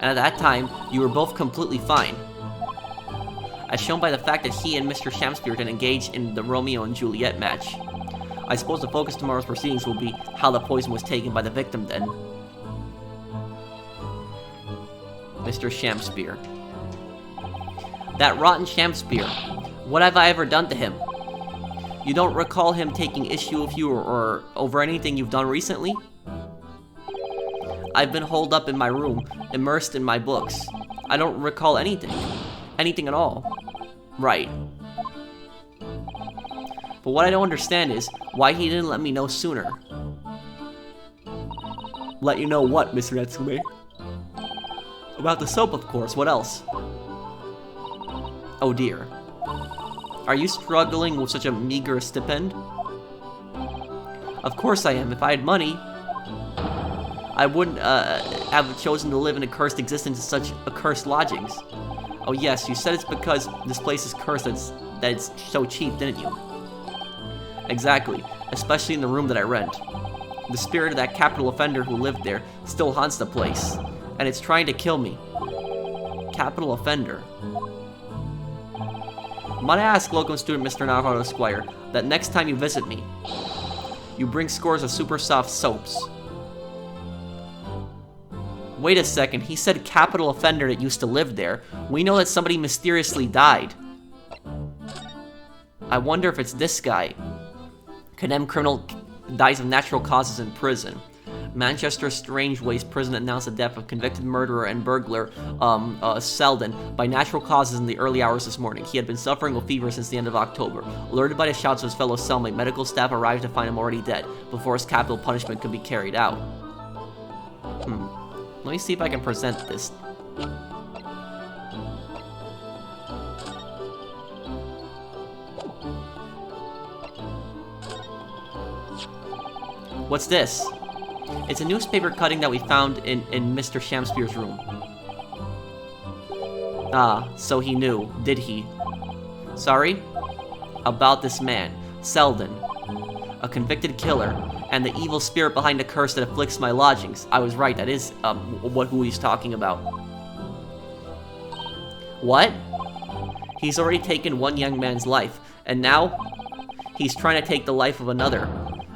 And at that time, you were both completely fine. As shown by the fact that he and Mr. Shamspeare didn't engage in the Romeo and Juliet match. I suppose the focus of tomorrow's proceedings will be how the poison was taken by the victim then. Mr. Shamspeare. That rotten Shamspeare. What have I ever done to him? You don't recall him taking issue with you or over anything you've done recently? I've been holed up in my room, immersed in my books. I don't recall anything. Anything at all. Right. But what I don't understand is why he didn't let me know sooner. Let you know what, Mr. Natsume? About the soap, of course. What else? Oh dear. Are you struggling with such a meager stipend? Of course I am. If I had money, I wouldn't have chosen to live an accursed existence in such accursed lodgings. Oh yes, you said it's because this place is cursed that it's so cheap, didn't you? Exactly, especially in the room that I rent. The spirit of that capital offender who lived there still haunts the place. and it's trying to kill me. Capital offender. Might I ask, locum student Mr. Naruto Squire, that next time you visit me, you bring scores of super soft soaps. Wait a second, he said capital offender that used to live there. We know that somebody mysteriously died. I wonder if it's this guy. Condemned criminal dies of natural causes in prison. Manchester Strangeways prison announced the death of convicted murderer and burglar, Selden, by natural causes in the early hours this morning. He had been suffering a fever since the end of October. Alerted by the shouts of his fellow cellmate, medical staff arrived to find him already dead, before his capital punishment could be carried out. Let me see if I can present this. What's this? It's a newspaper cutting that we found in Mr. Shamspeare's room. Ah, so he knew, did he? Sorry? About this man, Selden. A convicted killer, and the evil spirit behind the curse that afflicts my lodgings. I was right, that is, who he's talking about. What? He's already taken one young man's life, and now he's trying to take the life of another.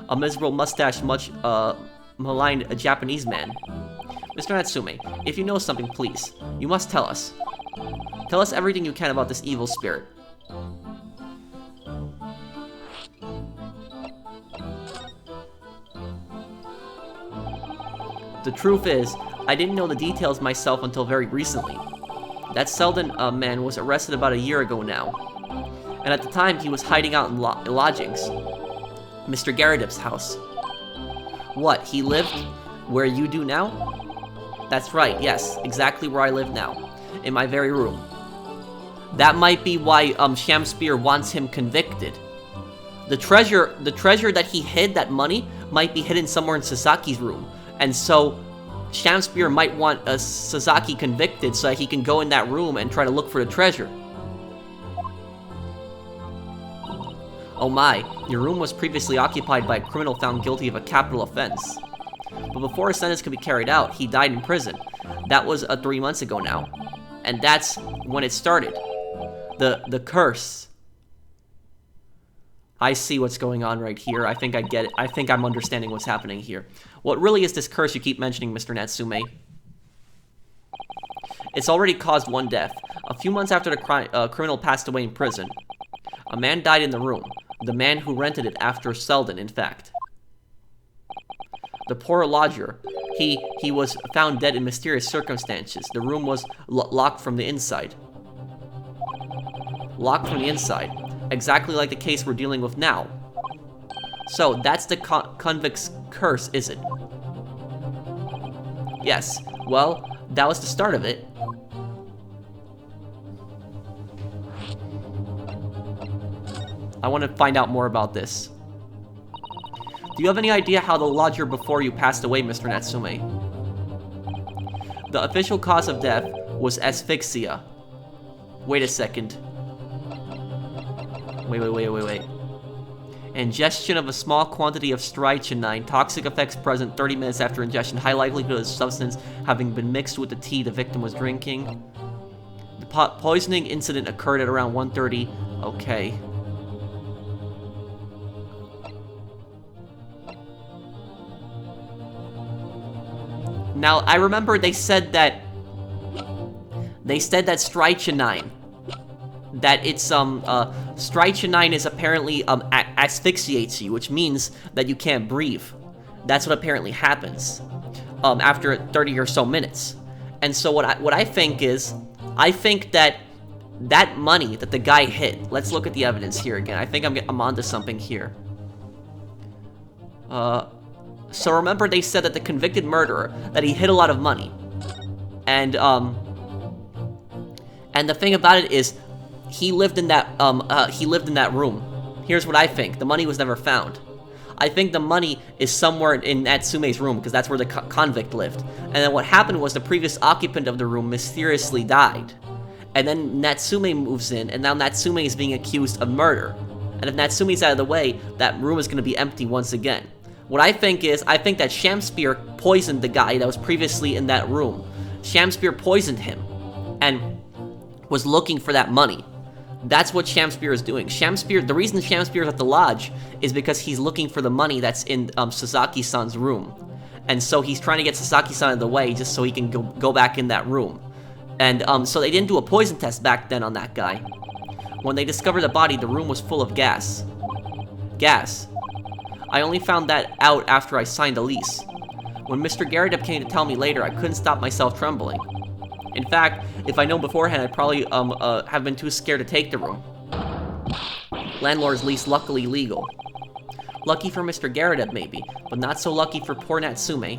A miserable mustache, much, maligned a Japanese man. Mr. Natsume, if you know something, please. You must tell us. Tell us everything you can about this evil spirit. The truth is, I didn't know the details myself until very recently. That Selden man was arrested about a year ago now. And at the time, he was hiding out in lodgings. Mr. Garadeb's house. What, he lived where you do now? That's right, yes, exactly where I live now. In my very room. That might be why, Shamspeare wants him convicted. The treasure that he hid, that money, might be hidden somewhere in Sasaki's room. And so, Shamspeare might want Sasaki convicted so that he can go in that room and try to look for the treasure. Oh my, your room was previously occupied by a criminal found guilty of a capital offense. But before his sentence could be carried out, he died in prison. That was 3 months ago now. And that's when it started. The curse. I see what's going on right here. I think I get it. I think I'm understanding what's happening here. What really is this curse you keep mentioning, Mr. Natsume? It's already caused one death. A few months after the criminal passed away in prison, a man died in the room. The man who rented it after Selden, in fact. The poor lodger, he was found dead in mysterious circumstances. The room was locked from the inside. Locked from the inside. Exactly like the case we're dealing with now. So, that's the convict's curse, is it? Yes. Well, that was the start of it. I want to find out more about this. Do you have any idea how the lodger before you passed away, Mr. Natsume? The official cause of death was asphyxia. Wait a second. Wait. Ingestion of a small quantity of strychnine. Toxic effects present 30 minutes after ingestion. High likelihood of the substance having been mixed with the tea the victim was drinking. The poisoning incident occurred at around 1:30. Okay. Now, I remember they said that strychnine, that it's, strychnine is apparently, asphyxiates you, which means that you can't breathe. That's what apparently happens, after 30 or so minutes. And so what I think is, I think that money that the guy hid, let's look at the evidence here again. I think I'm onto something here. So remember they said that the convicted murderer, that he hid a lot of money. And the thing about it is, he lived in that room. Here's what I think. The money was never found. I think the money is somewhere in Natsume's room, because that's where the convict lived. And then what happened was the previous occupant of the room mysteriously died. And then Natsume moves in, and now Natsume is being accused of murder. And if Natsume's out of the way, that room is going to be empty once again. What I think is, I think that Shamspeare poisoned the guy that was previously in that room. Shamspeare poisoned him and was looking for that money. That's what Shamspeare is doing. The reason Shamspeare is at the lodge is because he's looking for the money that's in Sasaki-san's room. And so he's trying to get Sasaki-san out of the way just so he can go back in that room. And so they didn't do a poison test back then on that guy. When they discovered the body, the room was full of gas. Gas. I only found that out after I signed a lease. When Mr. Garadeb came to tell me later, I couldn't stop myself trembling. In fact, if I'd known beforehand, I'd probably have been too scared to take the room. Landlord's lease luckily legal. Lucky for Mr. Garadeb, maybe, but not so lucky for poor Natsume.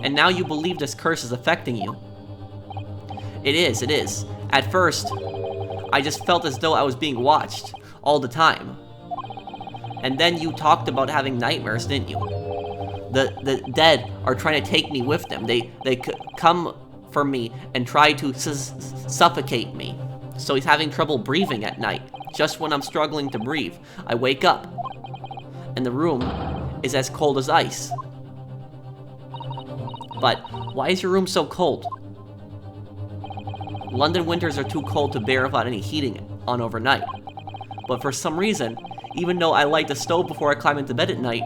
And now you believe this curse is affecting you. It is. At first, I just felt as though I was being watched all the time. And then you talked about having nightmares, didn't you? The dead are trying to take me with them. They come for me and try to suffocate me. So he's having trouble breathing at night. Just when I'm struggling to breathe, I wake up, and the room is as cold as ice. But why is your room so cold? London winters are too cold to bear without any heating on overnight. But for some reason, even though I light the stove before I climb into bed at night,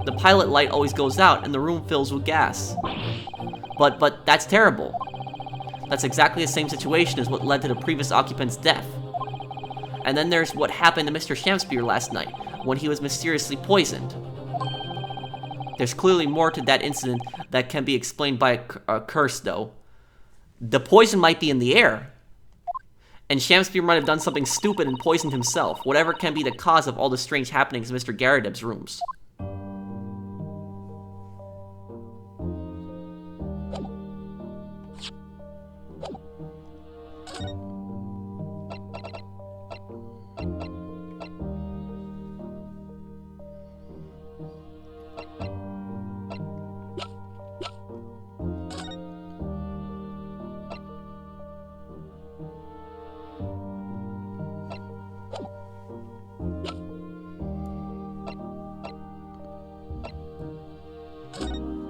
the pilot light always goes out and the room fills with gas. But that's terrible. That's exactly the same situation as what led to the previous occupant's death. And then there's what happened to Mr. Shamspeare last night, when he was mysteriously poisoned. There's clearly more to that incident that can be explained by a curse, though. The poison might be in the air, and Shamspeare might have done something stupid and poisoned himself, whatever can be the cause of all the strange happenings in Mr. Garadeb's rooms.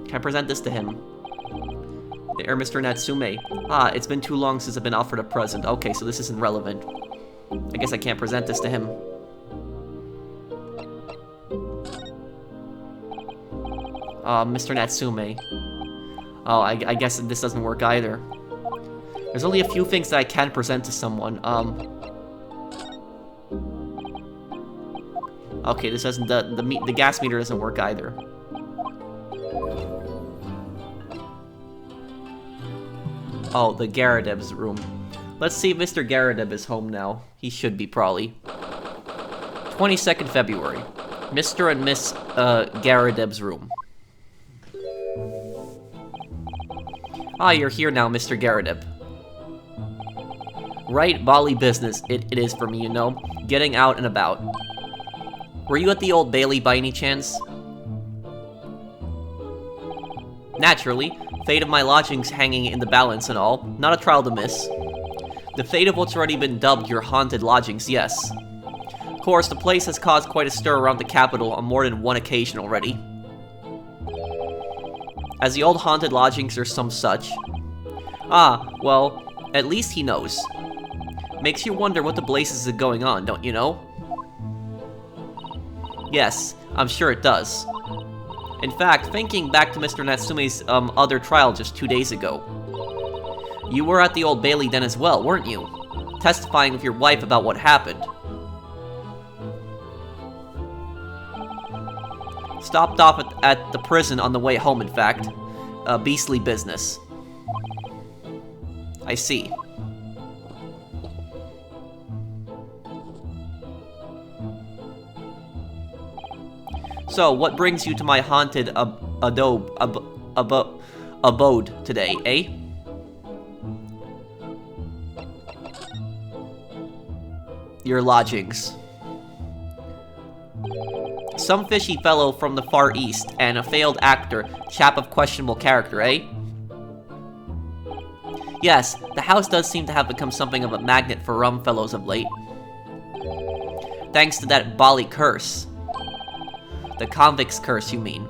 Can I present this to him? Dear Mr. Natsume. It's been too long since I've been offered a present. Okay, so this isn't relevant. I guess I can't present this to him. Mr. Natsume. Oh, I guess this doesn't work either. There's only a few things that I can present to someone. Okay, this doesn't, the gas meter doesn't work either. Oh, the Garadeb's room. Let's see if Mr. Garadeb is home now. He should be, probably. 22nd February. Mr. and Miss Garadeb's room. You're here now, Mr. Garadeb. Right, bally business it is for me, you know. Getting out and about. Were you at the Old Bailey by any chance? Naturally. Fate of my lodgings hanging in the balance and all. Not a trial to miss. The fate of what's already been dubbed your haunted lodgings, yes. Of course, the place has caused quite a stir around the capital on more than one occasion already. As the old haunted lodgings are some such. Well, at least he knows. Makes you wonder what the blazes is going on, don't you know? Yes, I'm sure it does. In fact, thinking back to Mr. Natsume's other trial just 2 days ago. You were at the Old Bailey then as well, weren't you? Testifying with your wife about what happened. Stopped off at the prison on the way home, in fact. Beastly business. I see. So, what brings you to my haunted abode today, eh? Your lodgings. Some fishy fellow from the Far East, and a failed actor, chap of questionable character, eh? Yes, the house does seem to have become something of a magnet for rum fellows of late. Thanks to that bally curse. The convict's curse, you mean?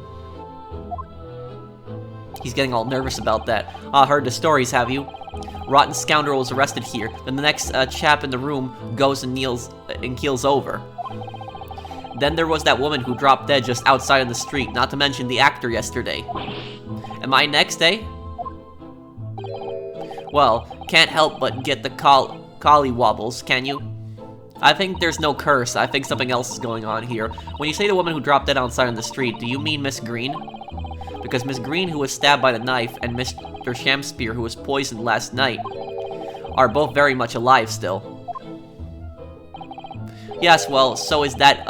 He's getting all nervous about that. Ah, heard the stories, have you? Rotten scoundrel was arrested here. Then the next chap in the room goes and keels over. Then there was that woman who dropped dead just outside in the street, not to mention the actor yesterday. Am I next, eh? Well, can't help but get the collie wobbles, can you? I think there's no curse. I think something else is going on here. When you say the woman who dropped dead outside in the street, do you mean Miss Green? Because Miss Green, who was stabbed by the knife, and Mr. Shamspeare, who was poisoned last night, are both very much alive still. Yes, well, so is that,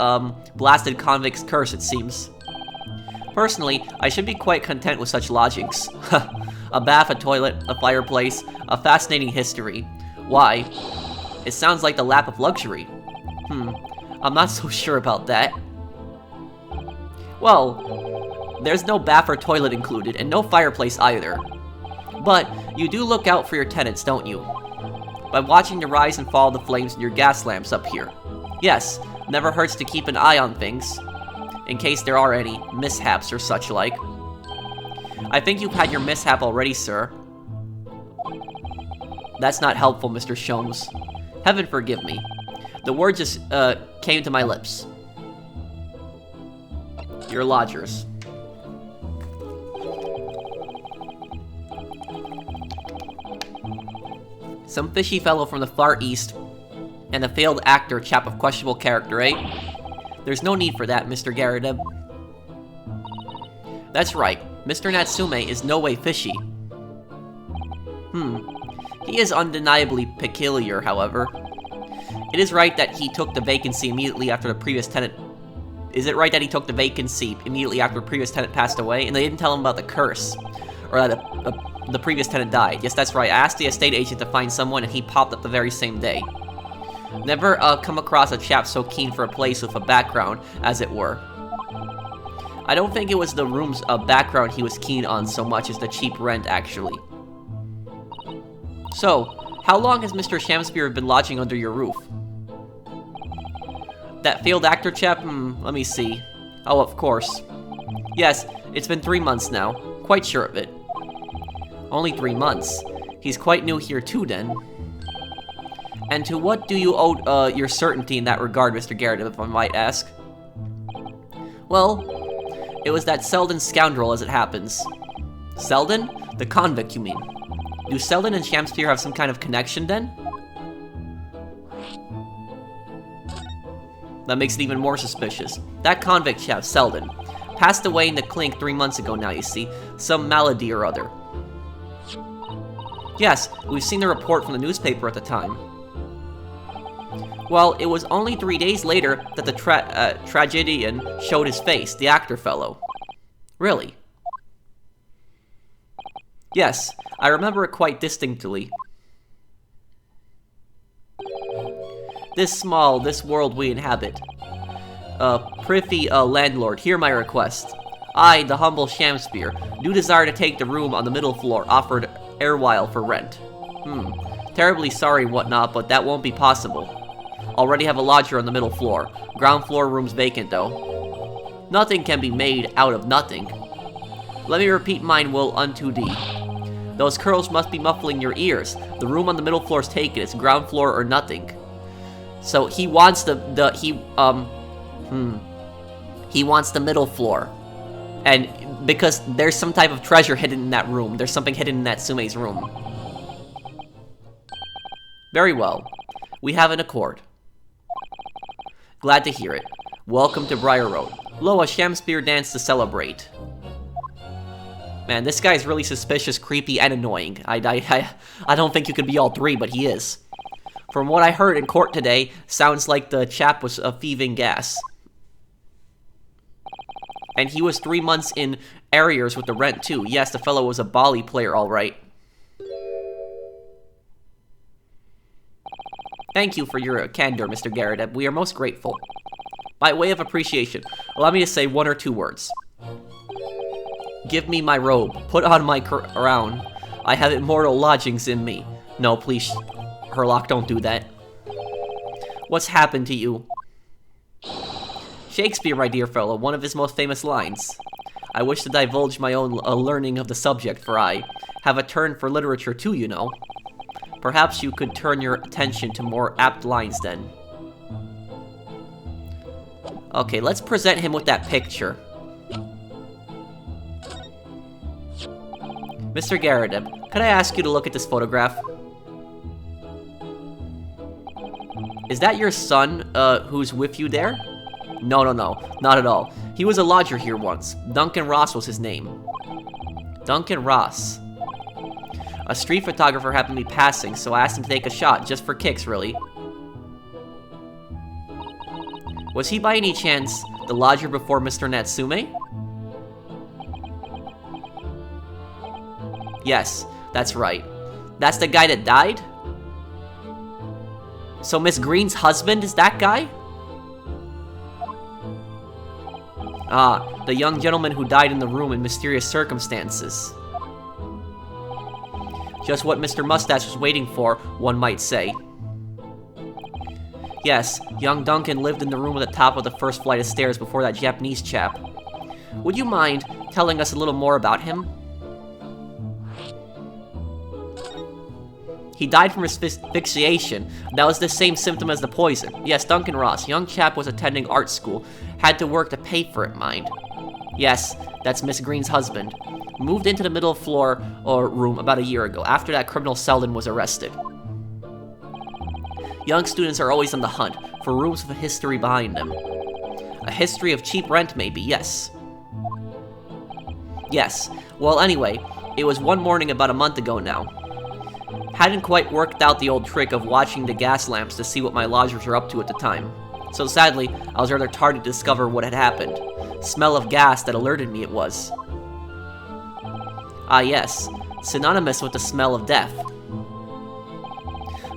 blasted convict's curse, it seems. Personally, I should be quite content with such lodgings. A bath, a toilet, a fireplace, a fascinating history. Why? It sounds like the lap of luxury. I'm not so sure about that. Well, there's no bath or toilet included, and no fireplace either. But you do look out for your tenants, don't you? By watching the rise and fall of the flames in your gas lamps up here. Yes, never hurts to keep an eye on things, in case there are any mishaps or such like. I think you've had your mishap already, sir. That's not helpful, Mr. Sholmes. Heaven forgive me. The word just came to my lips. Your lodgers. Some fishy fellow from the Far East, and a failed actor chap of questionable character, eh? There's no need for that, Mr. Garadeb. That's right. Mr. Natsume is no way fishy. He is undeniably peculiar, however. It is right that he took the vacancy immediately after the previous tenant... Is it right that he took the vacancy immediately after the previous tenant passed away, and they didn't tell him about the curse? Or that the previous tenant died? Yes, that's right. I asked the estate agent to find someone, and he popped up the very same day. Never come across a chap so keen for a place with a background, as it were. I don't think it was the room's background he was keen on so much as the cheap rent, actually. So, how long has Mr. Shamspeare been lodging under your roof? That failed actor chap? Let me see. Oh, of course. Yes, it's been 3 months now. Quite sure of it. Only 3 months. He's quite new here too, then. And to what do you owe your certainty in that regard, Mr. Garadeb, if I might ask? Well, it was that Selden scoundrel, as it happens. Selden? The convict, you mean? Do Selden and Shamspeare have some kind of connection, then? That makes it even more suspicious. That convict chap, Selden, passed away in the clink 3 months ago now, you see. Some malady or other. Yes, we've seen the report from the newspaper at the time. Well, it was only 3 days later that the tragedian showed his face, the actor fellow. Really? Yes, I remember it quite distinctly. This world we inhabit. Prithee, landlord, hear my request. I, the humble Shamspeare, do desire to take the room on the middle floor offered erewhile for rent. Terribly sorry and whatnot, but that won't be possible. Already have a lodger on the middle floor. Ground floor room's vacant, though. Nothing can be made out of nothing. Let me repeat mine will unto thee. Those curls must be muffling your ears. The room on the middle floor's taken. It's ground floor or nothing. So he wants he wants the middle floor. And because there's some type of treasure hidden in that room. There's something hidden in Natsume's room. Very well. We have an accord. Glad to hear it. Welcome to Briar Road. Lo, a Shamspeare dance to celebrate. Man, this guy's really suspicious, creepy, and annoying. I don't think you could be all three, but he is. From what I heard in court today, sounds like the chap was thieving gas. And he was 3 months in arrears with the rent, too. Yes, the fellow was a Bali player, all right. Thank you for your candor, Mr. Garadeb. We are most grateful. By way of appreciation, allow me to say 1 or 2 words. Give me my robe. Put on my crown. I have immortal lodgings in me. No, please, Herlock, don't do that. What's happened to you? Shakespeare, my dear fellow, one of his most famous lines. I wish to divulge my own learning of the subject, for I have a turn for literature too, you know. Perhaps you could turn your attention to more apt lines then. Okay, let's present him with that picture. Mr. Garadeb, could I ask you to look at this photograph? Is that your son, who's with you there? No, not at all. He was a lodger here once. Duncan Ross was his name. Duncan Ross. A street photographer happened to be passing, so I asked him to take a shot, just for kicks, really. Was he by any chance the lodger before Mr. Natsume? Yes, that's right. That's the guy that died? So Miss Green's husband is that guy? Ah, the young gentleman who died in the room in mysterious circumstances. Just what Mr. Mustache was waiting for, one might say. Yes, young Duncan lived in the room at the top of the first flight of stairs before that Japanese chap. Would you mind telling us a little more about him? He died from asphyxiation. That was the same symptom as the poison. Yes, Duncan Ross. Young chap was attending art school. Had to work to pay for it, mind. Yes, that's Miss Green's husband. Moved into the middle floor or room about a year ago. After that, criminal Selden was arrested. Young students are always on the hunt for rooms with a history behind them. A history of cheap rent, maybe, yes. Yes. Well, anyway, it was one morning about a month ago now. Hadn't quite worked out the old trick of watching the gas lamps to see what my lodgers were up to at the time. So sadly, I was rather tardy to discover what had happened. Smell of gas that alerted me it was. Ah yes, synonymous with the smell of death.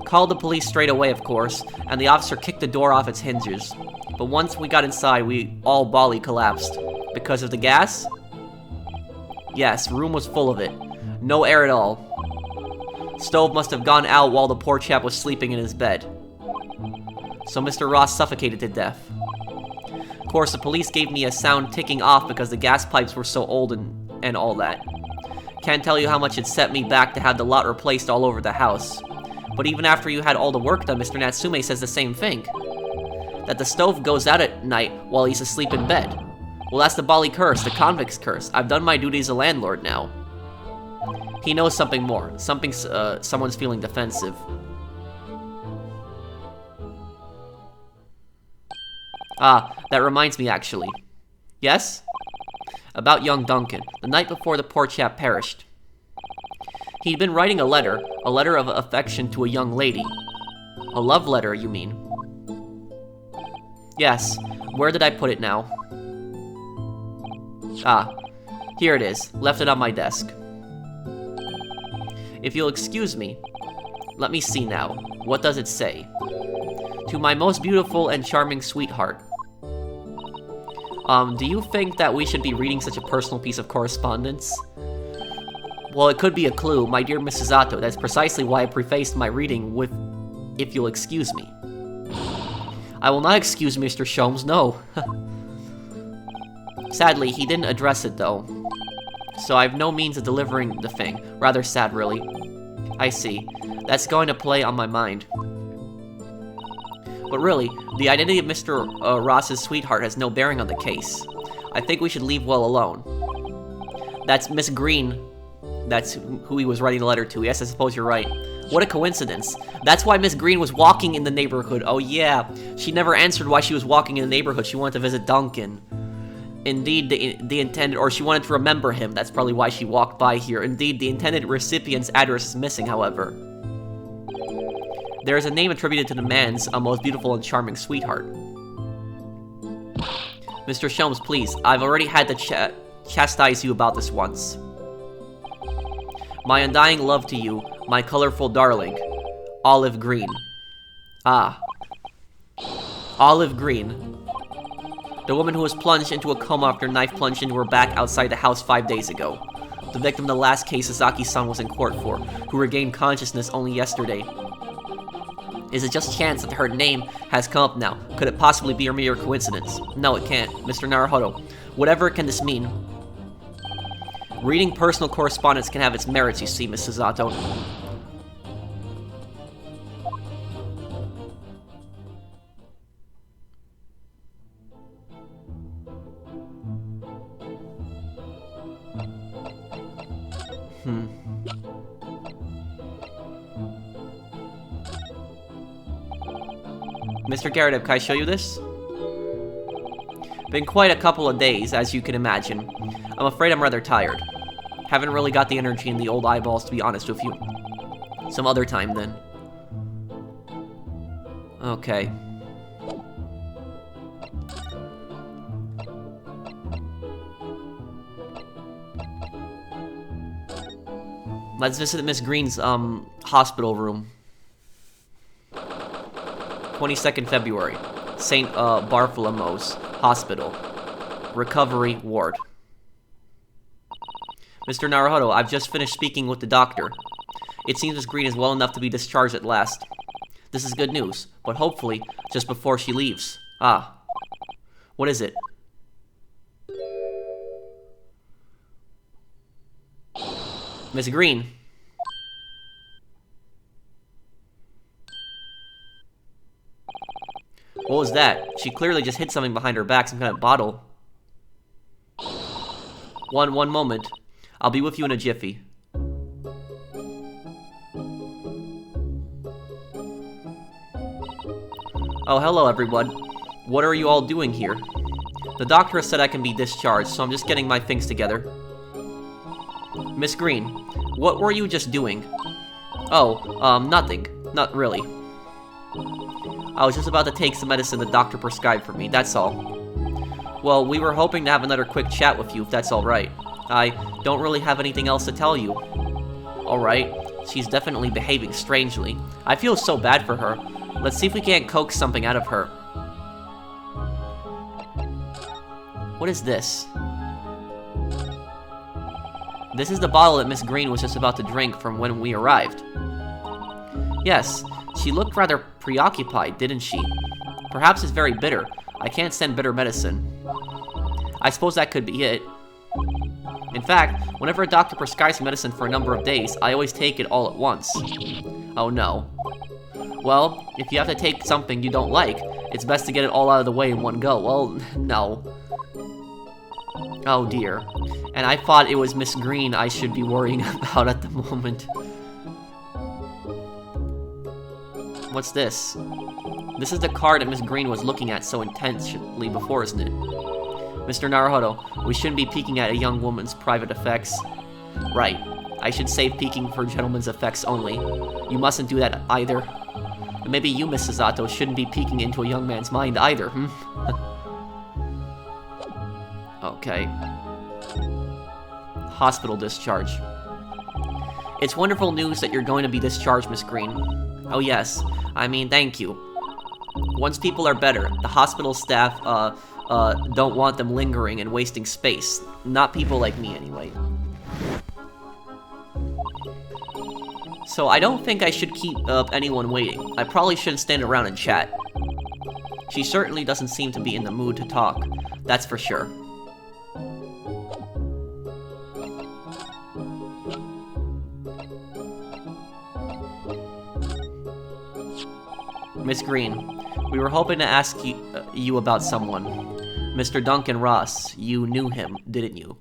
Called the police straight away, of course, and the officer kicked the door off its hinges. But once we got inside, we all bally collapsed. Because of the gas? Yes, room was full of it. No air at all. Stove must have gone out while the poor chap was sleeping in his bed. So Mr. Ross suffocated to death. Of course, the police gave me a sound ticking off because the gas pipes were so old and all that. Can't tell you how much it set me back to have the lot replaced all over the house. But even after you had all the work done, Mr. Natsume says the same thing. That the stove goes out at night while he's asleep in bed. Well, that's the Bali curse, the convict's curse. I've done my duty as a landlord now. He knows something more. Someone's feeling defensive. Ah, that reminds me, actually. Yes? About young Duncan, the night before the poor chap perished. He'd been writing a letter of affection to a young lady. A love letter, you mean? Yes. Where did I put it now? Ah, here it is. Left it on my desk. If you'll excuse me, let me see now. What does it say? To my most beautiful and charming sweetheart. Do you think that we should be reading such a personal piece of correspondence? Well, it could be a clue, my dear Mrs. Zato. That's precisely why I prefaced my reading with, if you'll excuse me. I will not excuse Mr. Sholmes, no. Sadly, he didn't address it, though. So I have no means of delivering the thing. Rather sad, really. I see. That's going to play on my mind. But really, the identity of Mr. Ross's sweetheart has no bearing on the case. I think we should leave well alone. That's Miss Green. That's who he was writing the letter to. Yes, I suppose you're right. What a coincidence. That's why Miss Green was walking in the neighborhood. Oh yeah, she never answered why she was walking in the neighborhood. She wanted to visit Duncan. Indeed, the intended, or she wanted to remember him. That's probably why she walked by here. Indeed, the intended recipient's address is missing, however. There is a name attributed to the man's most beautiful and charming sweetheart. Mr. Sholmes, please, I've already had to chastise you about this once. My undying love to you, my colorful darling. Olive Green. Ah. Olive Green. The woman who was plunged into a coma after a knife plunged into her back outside the house 5 days ago. The victim of the last case Sasaki-san was in court for, who regained consciousness only yesterday. Is it just chance that her name has come up now? Could it possibly be a mere coincidence? No, it can't. Mr. Naruhodo, whatever can this mean? Reading personal correspondence can have its merits, you see, Mrs. Zato. Mr. Garadeb, can I show you this? Been quite a couple of days, as you can imagine. I'm afraid I'm rather tired. Haven't really got the energy in the old eyeballs, to be honest with you. Some other time, then. Okay. Let's visit Miss Green's, hospital room. 22nd February. St. Bartholomew's Hospital. Recovery Ward. Mr. Naruhodo, I've just finished speaking with the doctor. It seems Miss Green is well enough to be discharged at last. This is good news, but hopefully just before she leaves. Ah. What is it? Miss Green. What was that? She clearly just hit something behind her back, some kind of bottle. One moment. I'll be with you in a jiffy. Oh, hello everyone. What are you all doing here? The doctor has said I can be discharged, so I'm just getting my things together. Miss Green, what were you just doing? Oh, nothing. Not really. I was just about to take some medicine the doctor prescribed for me, that's all. Well, we were hoping to have another quick chat with you, if that's alright. I don't really have anything else to tell you. Alright, she's definitely behaving strangely. I feel so bad for her. Let's see if we can't coax something out of her. What is this? This is the bottle that Miss Green was just about to drink from when we arrived. Yes, she looked rather preoccupied, didn't she? Perhaps it's very bitter. I can't stand bitter medicine. I suppose that could be it. In fact, whenever a doctor prescribes medicine for a number of days, I always take it all at once. Oh no. Well, if you have to take something you don't like, it's best to get it all out of the way in one go. Well, no. Oh dear. And I thought it was Miss Green I should be worrying about at the moment. What's this? This is the card that Miss Green was looking at so intensely before, isn't it? Mr. Naruhodo, we shouldn't be peeking at a young woman's private effects. Right. I should save peeking for gentlemen's effects only. You mustn't do that either. And maybe you, Mrs. Zato, shouldn't be peeking into a young man's mind either, Okay. Hospital discharge. It's wonderful news that you're going to be discharged, Miss Green. Oh yes, I mean, thank you. Once people are better, the hospital staff, don't want them lingering and wasting space. Not people like me, anyway. So I don't think I should keep anyone waiting. I probably shouldn't stand around and chat. She certainly doesn't seem to be in the mood to talk. That's for sure. Miss Green, we were hoping to ask you about someone. Mr. Duncan Ross. You knew him, didn't you?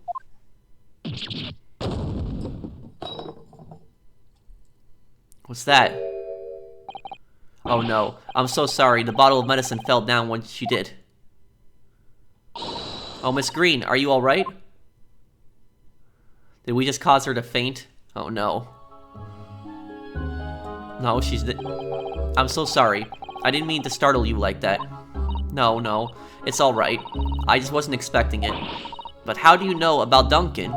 What's that? Oh no, I'm so sorry. The bottle of medicine fell down when she did. Oh, Miss Green, are you alright? Did we just cause her to faint? Oh no. No, I'm so sorry. I didn't mean to startle you like that. No, it's alright. I just wasn't expecting it. But how do you know about Duncan?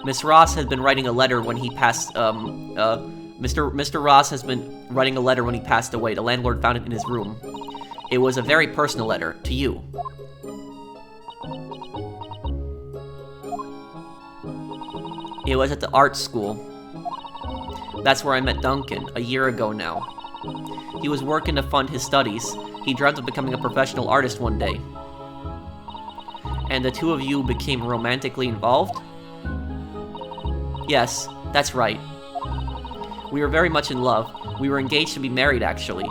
Miss Ross has been writing a letter when he passed, Mr. Ross has been writing a letter when he passed away. The landlord found it in his room. It was a very personal letter, to you. It was at the art school. That's where I met Duncan, a year ago now. He was working to fund his studies. He dreamt of becoming a professional artist one day. And the two of you became romantically involved? Yes, that's right. We were very much in love. We were engaged to be married, actually.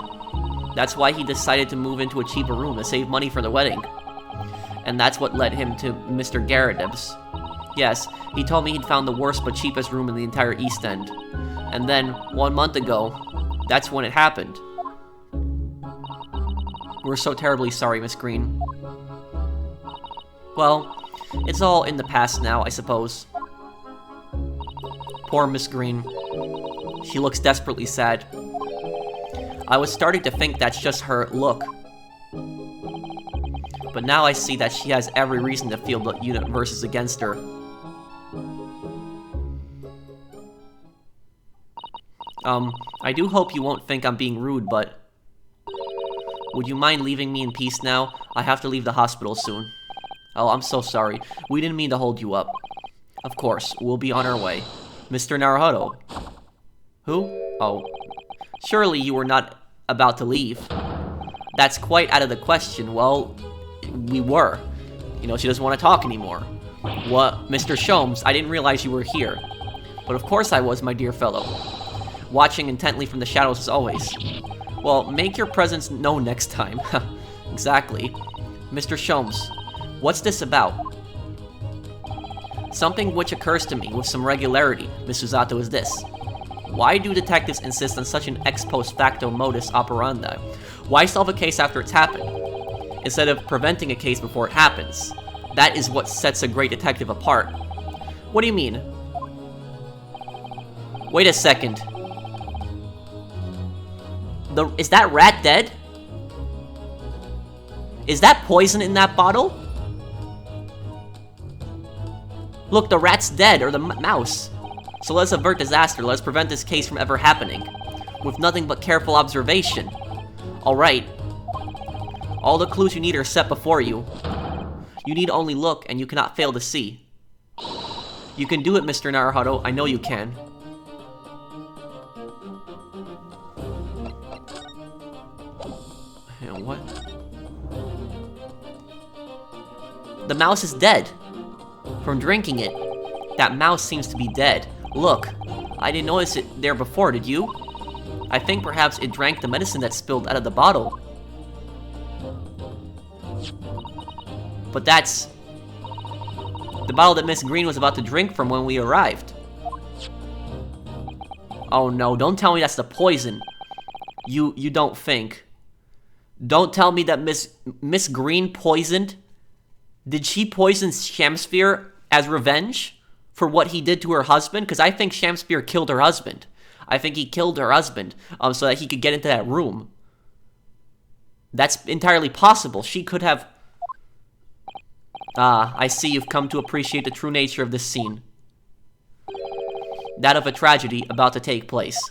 That's why he decided to move into a cheaper room to save money for the wedding. And that's what led him to Mr. Garadeb's. Yes, he told me he'd found the worst but cheapest room in the entire East End. And then, 1 month ago, that's when it happened. We're so terribly sorry, Miss Green. Well, it's all in the past now, I suppose. Poor Miss Green. She looks desperately sad. I was starting to think that's just her look. But now I see that she has every reason to feel the universe is against her. I do hope you won't think I'm being rude, but... would you mind leaving me in peace now? I have to leave the hospital soon. Oh, I'm so sorry. We didn't mean to hold you up. Of course, we'll be on our way. Mr. Naruhodo. Who? Oh. Surely you were not about to leave. That's quite out of the question. Well, we were. You know, she doesn't want to talk anymore. What? Mr. Sholmes, I didn't realize you were here. But of course I was, my dear fellow. Watching intently from the shadows as always. Well, make your presence known next time. Exactly. Mr. Sholmes, what's this about? Something which occurs to me with some regularity, Miss Usato, is this. Why do detectives insist on such an ex post facto modus operandi? Why solve a case after it's happened, instead of preventing a case before it happens? That is what sets a great detective apart. What do you mean? Wait a second. Is that rat dead? Is that poison in that bottle? Look, the rat's dead, or the mouse. So let's avert disaster. Let's prevent this case from ever happening. With nothing but careful observation. Alright. All the clues you need are set before you. You need only look, and you cannot fail to see. You can do it, Mr. Naruhodo. I know you can. What? The mouse is dead. From drinking it. That mouse seems to be dead. Look, I didn't notice it there before, did you? I think perhaps it drank the medicine that spilled out of the bottle. But that's the bottle that Miss Green was about to drink from when we arrived. Oh no, don't tell me that's the poison. You don't think. Don't tell me that Miss Green poisoned. Did she poison Shamspeare as revenge for what he did to her husband? Because I think Shamspeare killed her husband. I think he killed her husband so that he could get into that room. That's entirely possible. She could have... Ah, I see you've come to appreciate the true nature of this scene. That of a tragedy about to take place.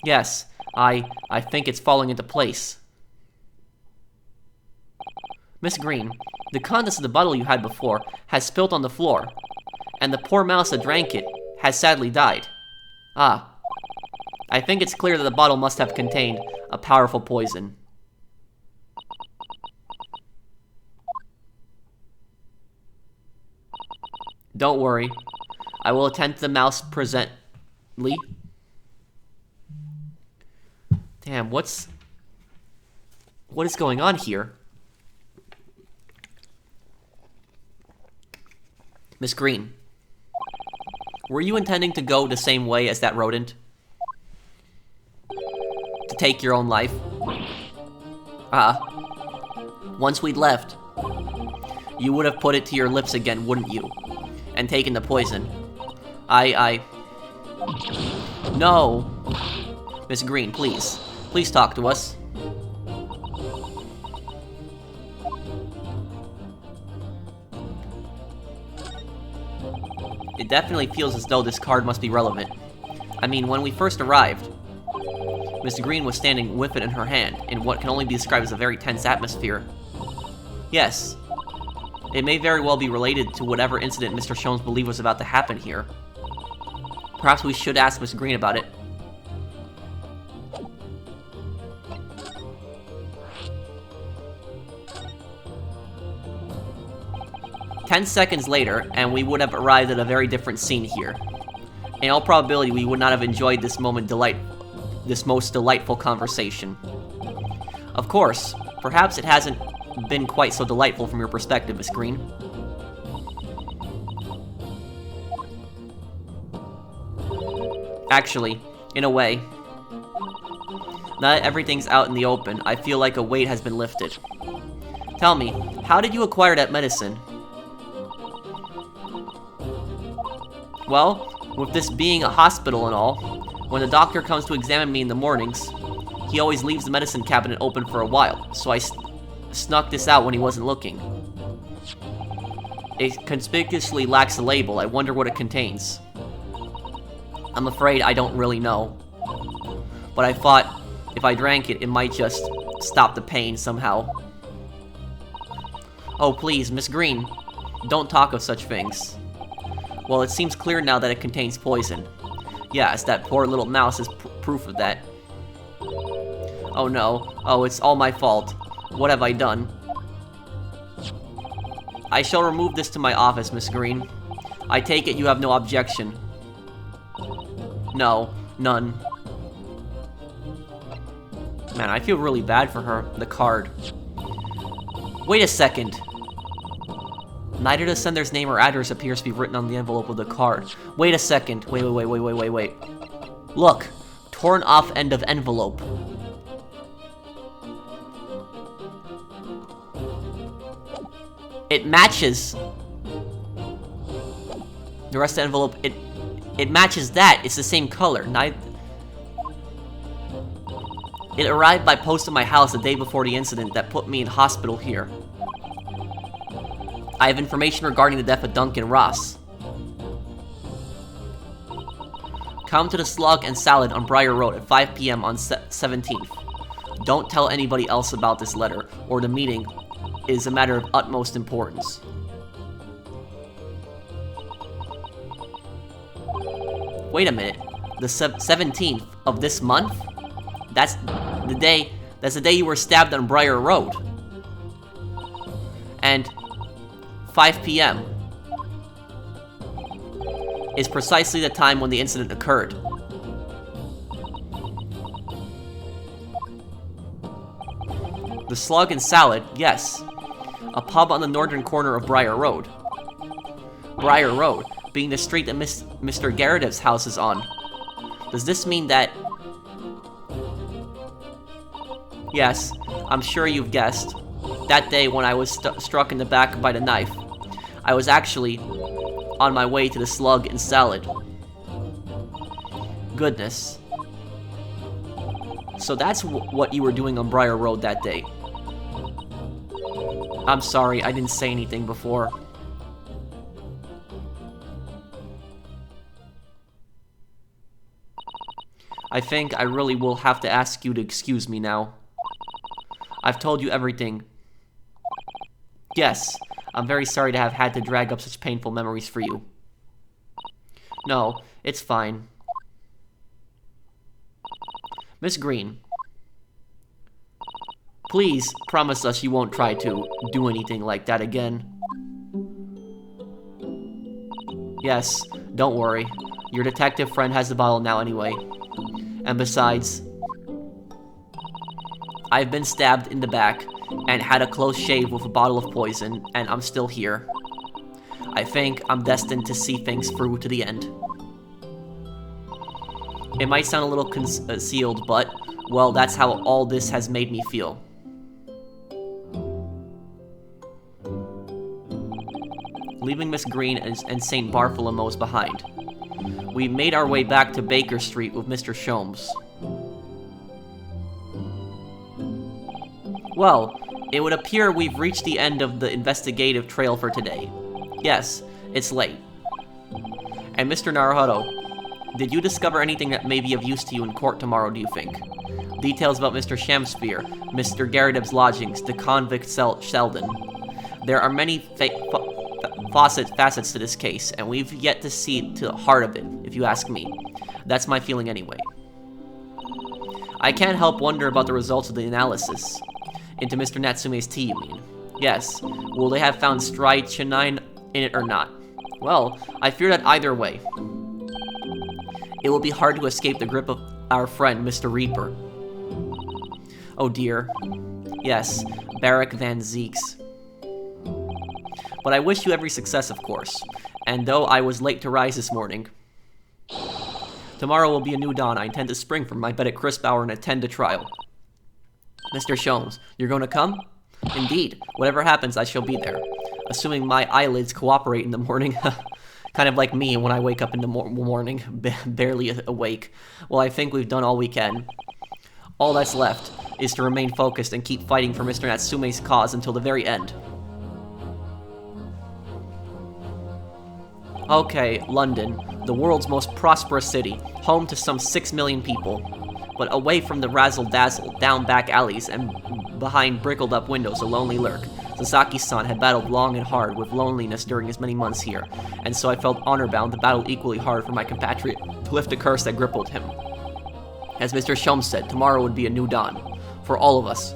Yes, I think it's falling into place. Miss Green, the contents of the bottle you had before has spilt on the floor, and the poor mouse that drank it has sadly died. Ah, I think it's clear that the bottle must have contained a powerful poison. Don't worry, I will attend to the mouse presently. Damn, what is going on here? Miss Green, were you intending to go the same way as that rodent? To take your own life? Once we'd left, you would have put it to your lips again, wouldn't you? And taken the poison. No! Miss Green, please. Please talk to us. It definitely feels as though this card must be relevant. I mean, when we first arrived, Miss Green was standing with it in her hand, in what can only be described as a very tense atmosphere. Yes, it may very well be related to whatever incident Mr. Sholmes believed was about to happen here. Perhaps we should ask Miss Green about it. "10 seconds later, and we would have arrived at a very different scene here. In all probability, we would not have enjoyed this most delightful conversation. Of course, perhaps it hasn't been quite so delightful from your perspective, Miss Green. Actually, in a way, now that everything's out in the open, I feel like a weight has been lifted. Tell me, how did you acquire that medicine?" "Well, with this being a hospital and all, when the doctor comes to examine me in the mornings, he always leaves the medicine cabinet open for a while, so I snuck this out when he wasn't looking. It conspicuously lacks a label. I wonder what it contains." "I'm afraid I don't really know. But I thought if I drank it, it might just stop the pain somehow." "Oh, please, Miss Green, don't talk of such things." "Well, it seems clear now that it contains poison." "Yes, that poor little mouse is proof of that." "Oh no. Oh, it's all my fault. What have I done?" "I shall remove this to my office, Miss Green. I take it you have no objection." "No, none." Man, I feel really bad for her. The card. Wait a second. Neither the sender's name or address appears to be written on the envelope of the card. Wait a second. Wait. Look. Torn off end of envelope. It matches. The rest of the envelope, it matches that. It's the same color. It arrived by post at my house the day before the incident that put me in hospital here. I have information regarding the death of Duncan Ross. Come to the Slug and Salad on Briar Road at 5 p.m. on 17th. Don't tell anybody else about this letter, or the meeting is a matter of utmost importance. Wait a minute. The 17th of this month? That's the day you were stabbed on Briar Road. And 5 p.m. is precisely the time when the incident occurred. The Slug and Salad, yes. A pub on the northern corner of Briar Road. Briar Road, being the street that Mr. Garadeb's house is on. Does this mean that... Yes, I'm sure you've guessed. That day when I was struck in the back by the knife, I was actually on my way to the Slug and Salad. Goodness. So that's what you were doing on Briar Road that day. I'm sorry, I didn't say anything before. I think I really will have to ask you to excuse me now. I've told you everything. Yes, I'm very sorry to have had to drag up such painful memories for you. No, it's fine. Miss Green, please promise us you won't try to do anything like that again. Yes, don't worry. Your detective friend has the bottle now anyway. And besides, I've been stabbed in the back and had a close shave with a bottle of poison, and I'm still here. I think I'm destined to see things through to the end. It might sound a little concealed, but, well, that's how all this has made me feel. Leaving Miss Green and St. Bartholomew's behind, we made our way back to Baker Street with Mr. Sholmes. Well, it would appear we've reached the end of the investigative trail for today. Yes, it's late. And Mr. Naruhodo, did you discover anything that may be of use to you in court tomorrow, do you think? Details about Mr. Shamspeare, Mr. Garadeb's lodgings, the convict Sheldon. There are many facets to this case, and we've yet to see to the heart of it, if you ask me. That's my feeling anyway. I can't help wonder about the results of the analysis. Into Mr. Natsume's tea, you mean? Yes. Will they have found strychnine in it or not? Well, I fear that either way, it will be hard to escape the grip of our friend, Mr. Reaper. Oh dear. Yes, Barak Van Zeeks. But I wish you every success, of course. And though I was late to rise this morning, tomorrow will be a new dawn. I intend to spring from my bed at crisp hour and attend the trial. Mr. Sholmes, you're going to come? Indeed. Whatever happens, I shall be there. Assuming my eyelids cooperate in the morning. Kind of like me when I wake up in the morning, barely awake. Well, I think we've done all we can. All that's left is to remain focused and keep fighting for Mr. Natsume's cause until the very end. Okay, London, the world's most prosperous city, home to some 6 million people. But away from the razzle-dazzle, down back alleys, and behind brickled-up windows a lonely lurk. Sasaki-san had battled long and hard with loneliness during his many months here, and so I felt honor-bound to battle equally hard for my compatriot, to lift a curse that crippled him. As Mr. Sholmes said, tomorrow would be a new dawn, for all of us.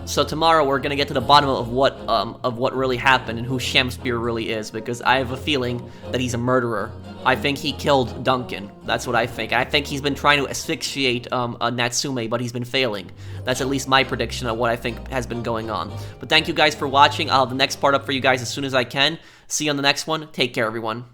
So tomorrow we're gonna get to the bottom of what really happened and who Shamspeare really is, because I have a feeling that he's a murderer. I think he killed Duncan. That's what I think. I think he's been trying to asphyxiate Natsume, but he's been failing. That's at least my prediction of what I think has been going on. But thank you guys for watching. I'll have the next part up for you guys as soon as I can. See you on the next one. Take care, everyone.